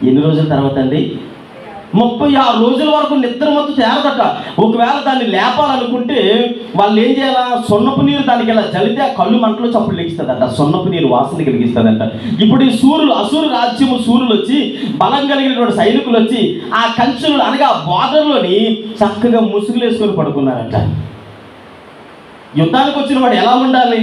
[SPEAKER 1] ఎన్ని రోజుల తర్వాత అండి? 36 రోజుల వరకు నిద్ర మొత్తం చేరదట. ఒకవేళ దాన్ని లేపాలనుకుంటే వాళ్ళు ఏం చేయాలా, సున్నపు నీరు దానికి ఇలా చలితే ఆ కళ్ళు మంటలో చప్పుడు లెగిస్తుందట, సున్నపు నీరు వాసన కలిగిస్తుందంట. ఇప్పుడు ఈ అసూరు రాజ్యము సూర్యులు వచ్చి బలం కలిగినటువంటి సైనికులు వచ్చి ఆ కంచెలు అనగా బార్డర్లోని చక్కగా ముసుగులు వేసుకొని పడుకున్నారట. యుద్ధానికి వచ్చిన వాడు ఎలా ఉండాలి?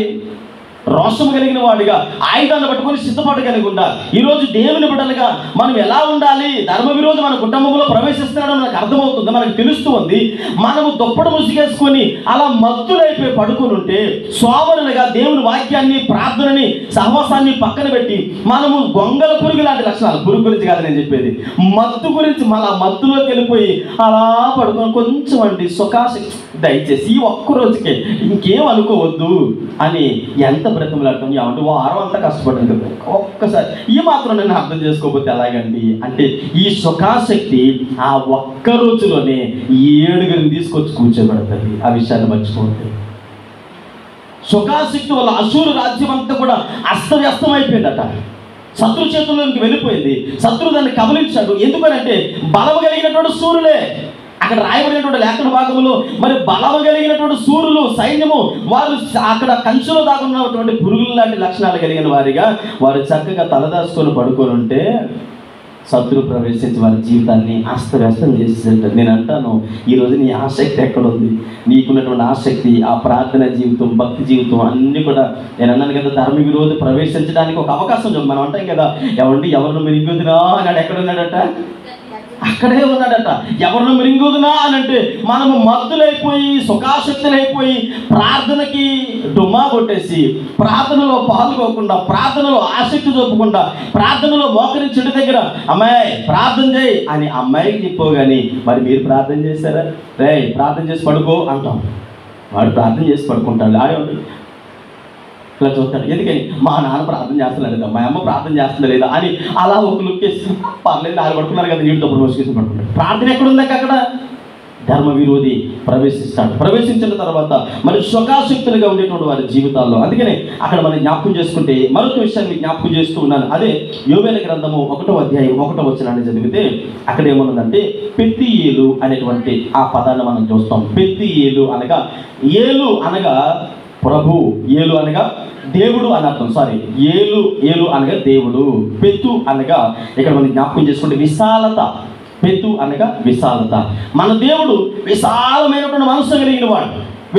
[SPEAKER 1] రోషం కలిగిన వాడిగా ఆయుధాన్ని పట్టుకొని సిద్ధపాటు కలిగి ఉండాలి. ఈరోజు దేవుని బిడ్డలుగా మనం ఎలా ఉండాలి? ధర్మ విరోధి మన కుటుంబంలో ప్రవేశిస్తున్నాడని మనకు అర్థమవుతుంది, మనకు తెలుస్తూ ఉంది. మనము దుప్పటి ముసిగేసుకొని అలా మత్తులైపోయి పడుకొని ఉంటే సోమరులుగా దేవుని వాక్యాన్ని, ప్రార్థనని, సహవాసాన్ని పక్కన పెట్టి మనము గొంగల పురుగు లాంటి లక్షణాలు, పురుగు గురించి కాదు నేను చెప్పేది, మత్తు గురించి మన మత్తులోకి వెళ్ళిపోయి అలా పడుకొని కొంచెం అండి సుఖాశక్తి దయచేసి ఈ ఒక్కరోజుకే ఇంకేం అనుకోవద్దు అని ఎంత బ్రతములాడతాం. ఏమంటే వారం అంతా కష్టపడింది, ఒక్కసారి ఈ మాత్రం నేను అర్థం చేసుకోకపోతే ఎలాగండి అంటే ఈ సుఖాశక్తి ఆ ఒక్క రోజులోనే 7 తీసుకొచ్చి కూర్చోబెడుతుంది. ఆ విషయాన్ని మర్చిపోతుంది. సుఖాశక్తి వల్ల అసూరు రాజ్యం అంతా కూడా అస్తవ్యస్తం అయిపోయిందట, శత్రు చేతుల్లోకి వెళ్ళిపోయింది. శత్రువు దాన్ని కబలించాడు. ఎందుకనంటే బలము కలిగినటువంటి సూర్యులే అక్కడ రాయబడినటువంటి లేఖన భాగంలో మరి బలము కలిగినటువంటి సూర్యులు సైన్యము వారు అక్కడ కంచులో దాగున్నటువంటి పురుగులు లాంటి లక్షణాలు కలిగిన వారిగా వారు చక్కగా తలదాచుకొని పడుకొని ఉంటే శత్రువు ప్రవేశించి వారి జీవితాన్ని అస్తవ్యస్తం చేసేసారు. నేను అంటాను, ఈరోజు నీ ఆసక్తి ఎక్కడుంది? నీకున్నటువంటి ఆసక్తి, ఆ ప్రార్థన జీవితం, భక్తి జీవితం అన్నీ కూడా నేను అన్నాను కదా, ధర్మ విరోధి ప్రవేశించడానికి ఒక అవకాశం మనం అంటాం కదా, ఎవరిని మీరు ఇంకొద్దునా అన్నాడు. ఎక్కడున్నాడట? అక్కడే ఉన్నాడట. ఎవరిని మృంగుదునా అని అంటే మనము మత్తులైపోయి సుఖాశక్తులైపోయి ప్రార్థనకి డుమ్మా కొట్టేసి ప్రార్థనలో పాల్గొకుండా, ప్రార్థనలో ఆసక్తి చూపకుండా, ప్రార్థనలో మోకరించుడి దగ్గర అమ్మాయి ప్రార్థన చేయి అని అమ్మాయికి చెప్పవు కానీ మరి మీరు ప్రార్థన చేశారా? ప్రార్థన చేసి పడుకో అంటాం. వాడు ప్రార్థన చేసి పడుకుంటాడు. ఆడే ఇట్లా చూస్తాడు. ఎందుకని మా నాన్న ప్రార్థన చేస్తున్నా లేదా, మా అమ్మ ప్రార్థన చేస్తుందా లేదా అని అలా ఒక లుక్ వేసి పర్లేదు వాళ్ళు పడుకున్నారు కదా నీటితో మోసుకేసి పడుకుంటాడు. ప్రార్థన ఎక్కడుందాక అక్కడ ధర్మ విరోధి ప్రవేశిస్తాడు. ప్రవేశించిన తర్వాత మరి సుఖాశక్తులుగా ఉండేటువంటి వారి జీవితాల్లో. అందుకనే అక్కడ మనం జ్ఞాపకం చేసుకుంటే మరొక విషయాన్ని జ్ఞాపకం చేస్తూ ఉన్నాను. అదే యోవేలు గ్రంథము 1వ అధ్యాయం 1వ వచనాన్ని చదివితే అక్కడ ఏమన్నదంటే పెత్తియేలు అనేటువంటి ఆ పదాన్ని మనం చూస్తాం. పెత్తియేలు అనగా, ఏలు అనగా ప్రభు, ఏలు అనగా దేవుడు అని అర్థం. ఏలు అనగా దేవుడు, పెత్తు అనగా ఇక్కడ మనం జ్ఞాపకం చేసుకుంటే విశాలత. పెత్తు అనగా విశాలత. మన దేవుడు విశాలమైనటువంటి మనసు కలిగిన వాడు,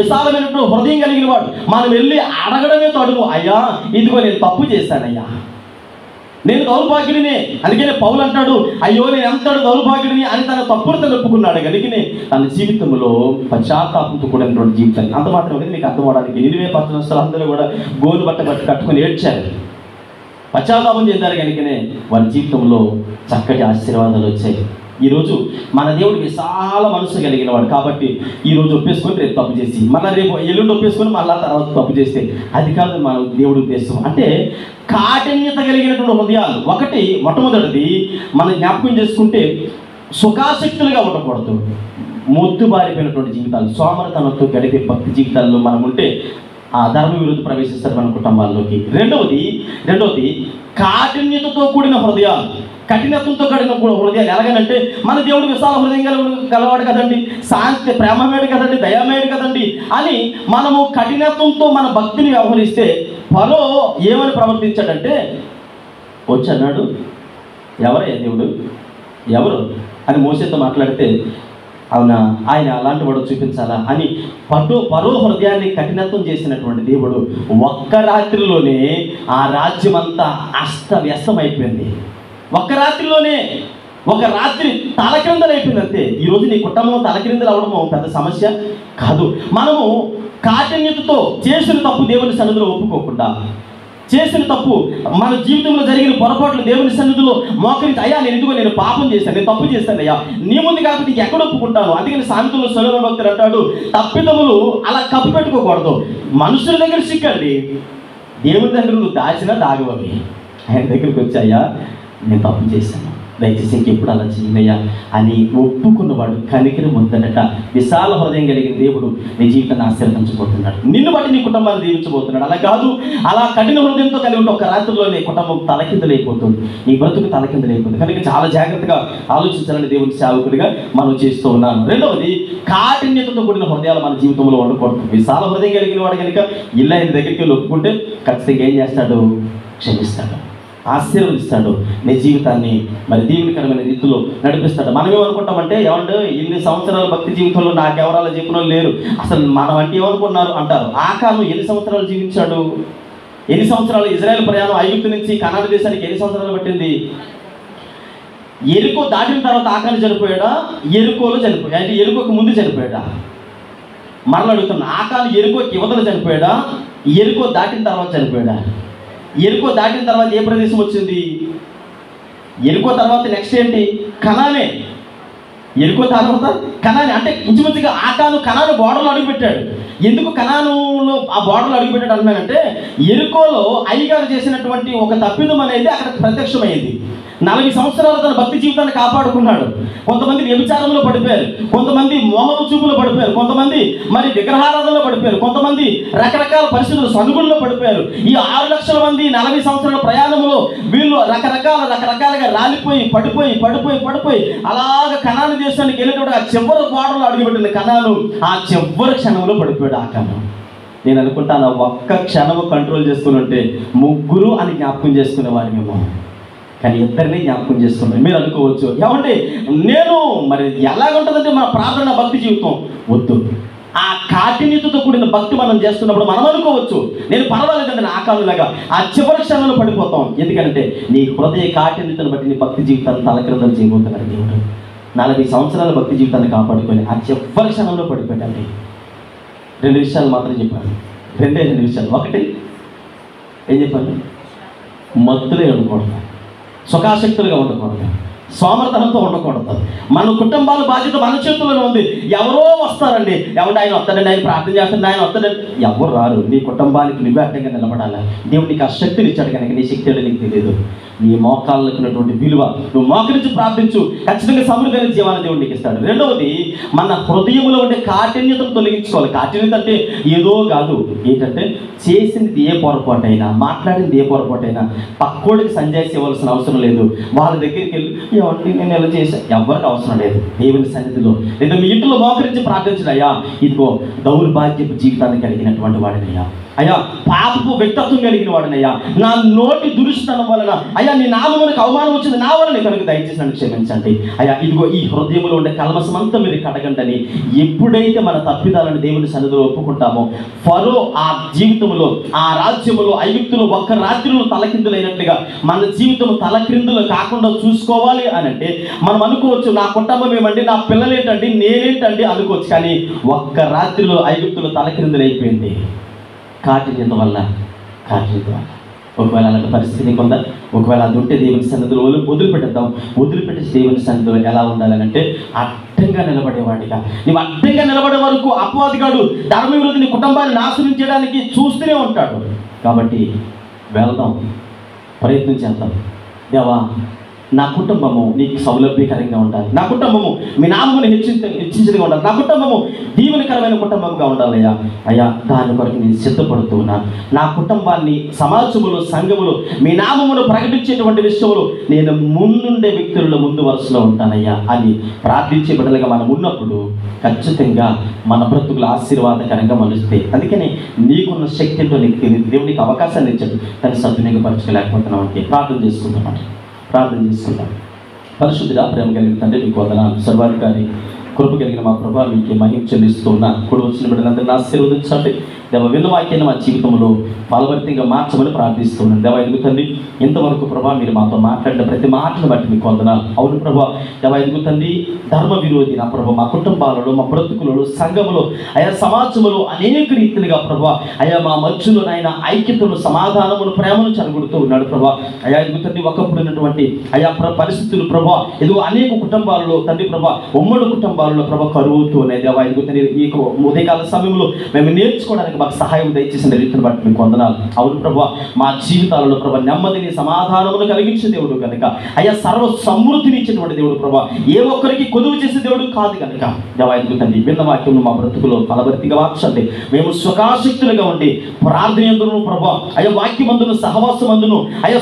[SPEAKER 1] విశాలమైనటువంటి హృదయం కలిగిన వాడు. మనం వెళ్ళి అడగడమే తడుగు, అయ్యా ఇదిగో నేను తప్పు చేశానయ్యా, నేను దౌర్భాగ్యుడిని. అందుకనే పౌలు అంటాడు, అయ్యో నేను ఎంతడు దౌర్భాగ్యుడిని అని తన తప్పును తను ఒప్పుకున్నాడు. కనుకనే తన జీవితంలో పశ్చాత్తాపంతో కూడినటువంటి జీవితాన్ని. అంత మాత్రం అనేది మీకు అర్థం అవడానికి నినివే పట్టణస్థులు అందరూ కూడా గోలు బట్ట కట్టుకొని ఏడ్చారు, పశ్చాత్తాపం చెందారు. కనుకనే వారి జీవితంలో చక్కటి ఆశీర్వాదాలు వచ్చాయి. ఈరోజు మన దేవుడు విశాల మనసు కలిగిన వాడు కాబట్టి ఈరోజు ఒప్పేసుకొని రేపు తప్పు చేసి మళ్ళీ రేపు ఎల్లుండి ఒప్పేసుకొని మళ్ళీ తర్వాత తప్పు చేస్తే అది కాదు మన దేవుడి ఉద్దేశం. అంటే కాఠిన్యత కలిగినటువంటి హృదయాలు. ఒకటి మొట్టమొదటిది మనం జ్ఞాపకం చేసుకుంటే సుఖాసక్తులుగా ఉండకూడదు. మొద్దుబారిపోయినటువంటి జీవితాలు, సోమరతనంతో గడిపే భక్తి జీవితాల్లో మనం ఉంటే ఆ ధర్మ విరుద్ధ ప్రవేశిస్తారు మన కుటుంబాల్లోకి. రెండవది కాఠిన్యతతో కూడిన హృదయాలు. కఠినత్వంతో కూడిన హృదయాలు ఎలాగనంటే మన దేవుడు విశాల హృదయం గలవాడు కదండి, శాంతి ప్రేమమేడు కదండి, దయామేడు కదండి అని మనము కఠినత్వంతో మన భక్తిని వ్యవహరిస్తే ఫరో ఏమని ప్రవర్తించాడంటే వచ్చన్నాడు, ఎవరయ్యా దేవుడు ఎవరు అని మోసేతో మాట్లాడితే అవునా ఆయన అలాంటి వాడు చూపించాలా అని ఫరో హృదయాన్ని కఠినత్వం చేసినటువంటి దేవుడు ఒక్క రాత్రిలోనే ఆ రాజ్యం అంతా అస్తవ్యస్తమైపోయింది. ఒక్క రాత్రిలోనే, ఒక రాత్రి తలక్రిందలు అయిపోయింది అంతే. ఈరోజు నీ కుటుంబం తలక్రిందలు అవడము పెద్ద సమస్య కాదు. మనము కాఠిన్యతతో చేసిన తప్పు దేవుని సన్నిధిలో ఒప్పుకోకుండా, చేసిన తప్పు మన జీవితంలో జరిగిన పొరపాట్లు దేవుని సన్నిధిలో మోకరించి అయ్యా నేను పాపం చేశాను, నేను తప్పు చేశాను అయ్యా, నీ ముందు కాకపోతే నీకు ఎక్కడ ఒప్పుకుంటాను. అందుకని సామెతల్లో సొలొమోను భక్తుడు అంటాడు, తప్పిదములు అలా కప్పు పెట్టుకోకూడదు. మనుషుల దగ్గర సిక్కండి, దేవుని దగ్గర నువ్వు దాచినా దాగవవి. ఆయన దగ్గరికి వచ్చి అయ్యా నేను తప్పు చేశాను, దయచేసి ఇంకెప్పుడు అలా చేయనయ్యా అని ఒప్పుకున్నవాడు కనికరం పొందడట. విశాల హృదయం కలిగిన దేవుడు నీ జీవితాన్ని ఆశీర్వదించబోతున్నాడు, నిన్ను బట్టి నీ కుటుంబాన్ని దీవించబోతున్నాడు. అలా కాదు, అలా కఠిన హృదయంతో కలిగి ఉంటే ఒక రాత్రిలో నీ కుటుంబం తలకిందులైపోతుంది, నీ బ్రతుకు తలకిందులైపోతుంది. కనుక చాలా జాగ్రత్తగా ఆలోచించాలని దేవుని సేవకుడిగా మనం చేస్తూ ఉన్నాను. రెండవది కాఠిన్యతతో కూడిన హృదయాలు మన జీవితంలో ఉండకూడదు. విశాల హృదయం కలిగిన వాడు కనుక ఇల్లు ఆయన దగ్గరికి వెళ్ళి ఒప్పుకుంటే ఖచ్చితంగా ఏం చేస్తాడు, క్షమిస్తాడు, ఆశీర్వదిస్తాడు, నీ జీవితాన్ని మరి దీవెనకరమైన రీతిలో నడిపిస్తాడు. మనం ఏమనుకుంటామంటే ఏమంటే ఇన్ని సంవత్సరాల భక్తి జీవితంలో నాకెవరాలు చెప్పిన లేరు, అసలు మనం అంటే ఏమనుకున్నారు అంటారు. ఆకాను ఎన్ని సంవత్సరాలు జీవించాడు? ఎన్ని సంవత్సరాలు ఇజ్రాయెల్ ప్రయాణం ఐగుప్తు నుంచి కనాను దేశానికి ఎన్ని సంవత్సరాలు పట్టింది? ఎరుకో దాటిన తర్వాత ఆకాను చనిపోయాడా, ఎరుకోలో చనిపోయాడు, అంటే ఎరుకోకి ముందు చనిపోయాడా? మరలా అడుగుతున్నా, ఆకాను ఎరుకోకి యువతలు చనిపోయాడా, ఎరుకో దాటిన తర్వాత చనిపోయాడా? ఎరుకో దాటిన తర్వాత ఏ ప్రదేశం వచ్చింది? ఎరుకో తర్వాత నెక్స్ట్ ఏంటి? కనానే. ఎరుకో తర్వాత కనానే. అంటే ఇంచుమించుగా ఆకాను కనాను బోర్డర్లో అడుగుపెట్టాడు. ఎందుకు కనానులో ఆ బోర్డర్లో అడుగుపెట్టాడు అంటున్నానంటే ఎరుకోలో అయ్యగారు చేసినటువంటి ఒక తప్పిదం అనేది అక్కడ ప్రత్యక్షమైంది. 40 సంవత్సరాలు తన భక్తి జీవితాన్ని కాపాడుకున్నాడు. కొంతమంది వ్యభిచారంలో పడిపోయారు, కొంతమంది మోహపు చూపులో పడిపోయారు, కొంతమంది మరి విగ్రహారాధనలో పడిపోయారు, కొంతమంది రకరకాల పరిస్థితులు సనుగుల్లో పడిపోయారు. ఈ 6 లక్షల మంది 40 సంవత్సరాల ప్రయాణంలో వీళ్ళు రకరకాలుగా రాలిపోయి పడిపోయి అలాగ కనాను దేశానికి వెళ్ళేటప్పుడు ఆ చివరి గోడలో అడుగుపెట్టిన కనాను ఆ చివరి క్షణంలో పడిపోయాడు ఆకాను. నేను అనుకుంటాను ఒక్క క్షణము కంట్రోల్ చేసుకుని ఉంటే ముగ్గురు అని జ్ఞాపకం చేసుకునేవాడినేమో, కానీ ఇద్దరిని జ్ఞాపకం చేసుకున్నాను. మీరు అనుకోవచ్చు ఏమంటే నేను మరి ఎలాగుంటుందంటే మన ప్రార్థన భక్తి జీవితం వద్దు. ఆ కాఠిన్యతతో కూడిన భక్తి మనం చేస్తున్నప్పుడు మనం అనుకోవచ్చు నేను పర్వాలేదండి నా ఆకాలులాగా, ఆ చివరి క్షణంలో పడిపోతాం. ఎందుకంటే నీ హృదయ కాఠిన్యతను బట్టి నీ భక్తి జీవితాన్ని తలకిందలు చేయబోతున్నాడు దేవుడు. 40 సంవత్సరాల భక్తి జీవితాన్ని కాపాడుకొని ఆ చివరి క్షణంలో పడిపోయాడండి. 2 విషయాలు మాత్రం చెప్పాను, 2 విషయాలు. ఒకటి ఏం చెప్పాను, మత్తులే ఉండకూడదు, సుఖాసక్తులుగా ఉండకూడదు, సోమరతనంతో ఉండకూడదు. మన కుటుంబాల బాధ్యత మన చేతుల్లోనే ఉంది. ఎవరో వస్తారండి, ఎవరు ఆయన వస్తాడండి, ఆయన ప్రార్థన చేస్తాడు, ఆయన వస్తాడండి, ఎవరు రారు. నీ కుటుంబానికి నువ్వే అడ్డంగా నిలబడాలి. దేవుడు నీకు ఆ శక్తిని ఇచ్చాడు కనుక నీ శక్తి ఏదో నీకు తెలియదు. నీ మోకాళ్ళకు ఉన్నటువంటి విలువ నువ్వు మోకరించి ప్రార్థించు, ఖచ్చితంగా సమృద్ధి జీవాన్ని దేవుడు నీకు ఇస్తాడు. రెండవది మన హృదయంలో ఉండే కాఠిన్యతను తొలగించుకోవాలి. కాఠిన్యత అంటే ఏదో కాదు, ఏంటంటే చేసింది ఏ పొరపాటైనా, మాట్లాడింది ఏ పొరపాటైనా పక్కోడికి సంజాయిస్ ఇవ్వాల్సిన అవసరం లేదు. వాళ్ళ దగ్గరికి వెళ్ళి ఏమంటే నేను ఎలా చేశాను ఎవరికి అవసరం లేదు. దేవుని సన్నిధిలో లేదా మీ ఇంట్లో మోకరించి ప్రార్థించడం, అయ్యా ఇదిగో దౌర్భాగ్యపు జీవితాన్ని కలిగినటువంటి వాడినయ్యా, అయ్యా పాపపు వ్యక్తిత్వం కలిగిన వాడినయ్యా, నా నోటి దురుస్తనం వలన అయ్యా నీ నామమునకు అవమానం వచ్చింది నా వలన, కనుక దయచేసి నన్ను క్షమించండి అయ్యా, ఇదిగో ఈ హృదయంలో ఉండే కల్మసం అంతా మీరు కడగండి. ఎప్పుడైతే మన తప్పిదాలను దేవుని సన్నిధిలో ఒప్పుకుంటామో ఫరో ఆ జీవితంలో ఆ రాజ్యములో ఐగుప్తులో ఒక్క రాత్రిలో తలకిందులైనట్లుగా మన జీవితం తలక్రిందులు కాకుండా చూసుకోవాలి అని అంటే మనం అనుకోవచ్చు నా కుటుంబం ఏమండి, నా పిల్లలేంటండి, నేనేంటండి అనుకోవచ్చు. కానీ ఒక్క రాత్రిలో ఐగుప్తులో తలక్రిందులైపోయింది కాఠిన్యత వల్ల. ఒకవేళ అలాంటి పరిస్థితి నీకుందా, ఒకవేళ అది ఉంటే దేవుని సన్నిధిలో వదిలిపెట్టేద్దాం. వదిలిపెట్టేసి దేవుని సన్నిధిలో ఎలా ఉండాలనంటే అడ్డంగా నిలబడేవాడిగా. నీవు అడ్డంగా నిలబడే వరకు అపవాదిగాడు ధర్మవిరోధి నీ కుటుంబాన్ని నాశనం చేయడానికి చూస్తూనే ఉంటాడు. కాబట్టి వెళ్దాం, ప్రయత్నం చేద్దాం. దేవా, నా కుటుంబము నీకు సౌలభ్యకరంగా ఉండాలి, నా కుటుంబము మీ నామమును హెచ్చించగా ఉండాలి, నా కుటుంబము దీవెనకరమైన కుటుంబంగా ఉండాలయ్యా. అయ్యా, దాని కొరకు నేను సిద్ధపడుతున్నా. నా కుటుంబాన్ని సమాజములో, సంఘములో మీ నామమును ప్రకటించేటువంటి విషయంలో నేను ముందుండే వ్యక్తులలో ముందు వరుసలో ఉంటానయ్యా అని ప్రార్థించే బిడ్డలుగా మనం ఉన్నప్పుడు ఖచ్చితంగా మన బ్రతుకులు ఆశీర్వాదకరంగా మలుస్తాయి. అందుకని నీకున్న శక్తితో దేవునికి అవకాశాన్ని ఇచ్చాడు, కానీ సద్వినియోగపరచుకోలేకపోతున్నాం అంటే ప్రార్థన చేసుకుంటాం. పరిశుద్ధిగా ప్రేమ కలిగిన తండ్రి మీకు వందనాలు. సర్వాధికారి కృప కలిగిన మా ప్రభావ మీకు మహిమ చెల్లిస్తూ ఉన్నా. కూడా వచ్చిన బిడ్డలందరినీ ఆశీర్వదించండి. దేవ, విన్న వాక్యాన్ని మా జీవితంలో ఫలభరితంగా మార్చమని ప్రార్థిస్తున్నాను. దేవ, ఎదుగుతండి ఇంతవరకు ప్రభా మీరు మాతో మాట్లాడిన ప్రతి మాటను బట్టి మీకు వందనాలు. అవును ప్రభా, దేవ ఎదుగుతండి ధర్మ విరోధి నా ప్రభా మా కుటుంబాలలో, మా బ్రతుకులలో, సంఘములో, అయా సమాజంలో అనేక రీతిలుగా ప్రభా అయా మా మధ్యలో నాయన ఐక్యతను, సమాధానమును, ప్రేమను చెరగొడుతూ ఉన్నాడు ప్రభా. అయా ఎదుగుతండి ఒకప్పుడు ఉన్నటువంటి అయా పరిస్థితులు ప్రభా ఎదుగు అనేక కుటుంబాలలో తండ్రి ప్రభా ఉమ్మడి కుటుంబాలలో ప్రభా కరువుతూ ఉన్నాయి. దేవ ఎదుగుతండి ఈ ఉదయకాల సమయంలో మేము నేర్చుకోవడానికి మాకు సహాయం దయచేసిన రీతిని బట్టి మీకు వందనాలు. అవును ప్రభా, మా జీవితాలలో ప్రభా నెమ్మదిని, సమాధానమును కలిగించే దేవుడు కనుక, అయ్యా సర్వ సమృద్ధిని ఇచ్చేటువంటి దేవుడు ప్రభా, ఏ ఒక్కరికి కొదువు చేసే దేవుడు కాదు కనుక దేవాయకు తండ్రి విన్న వాక్యం మా బ్రతుకులో ఫలభరితంగా మార్చండి. మేము సుఖాశక్తులుగా ఉండి ప్రార్థన యందును ప్రభా, అయ్యా వాక్యమందును, సహవాసమందును, అయ్యా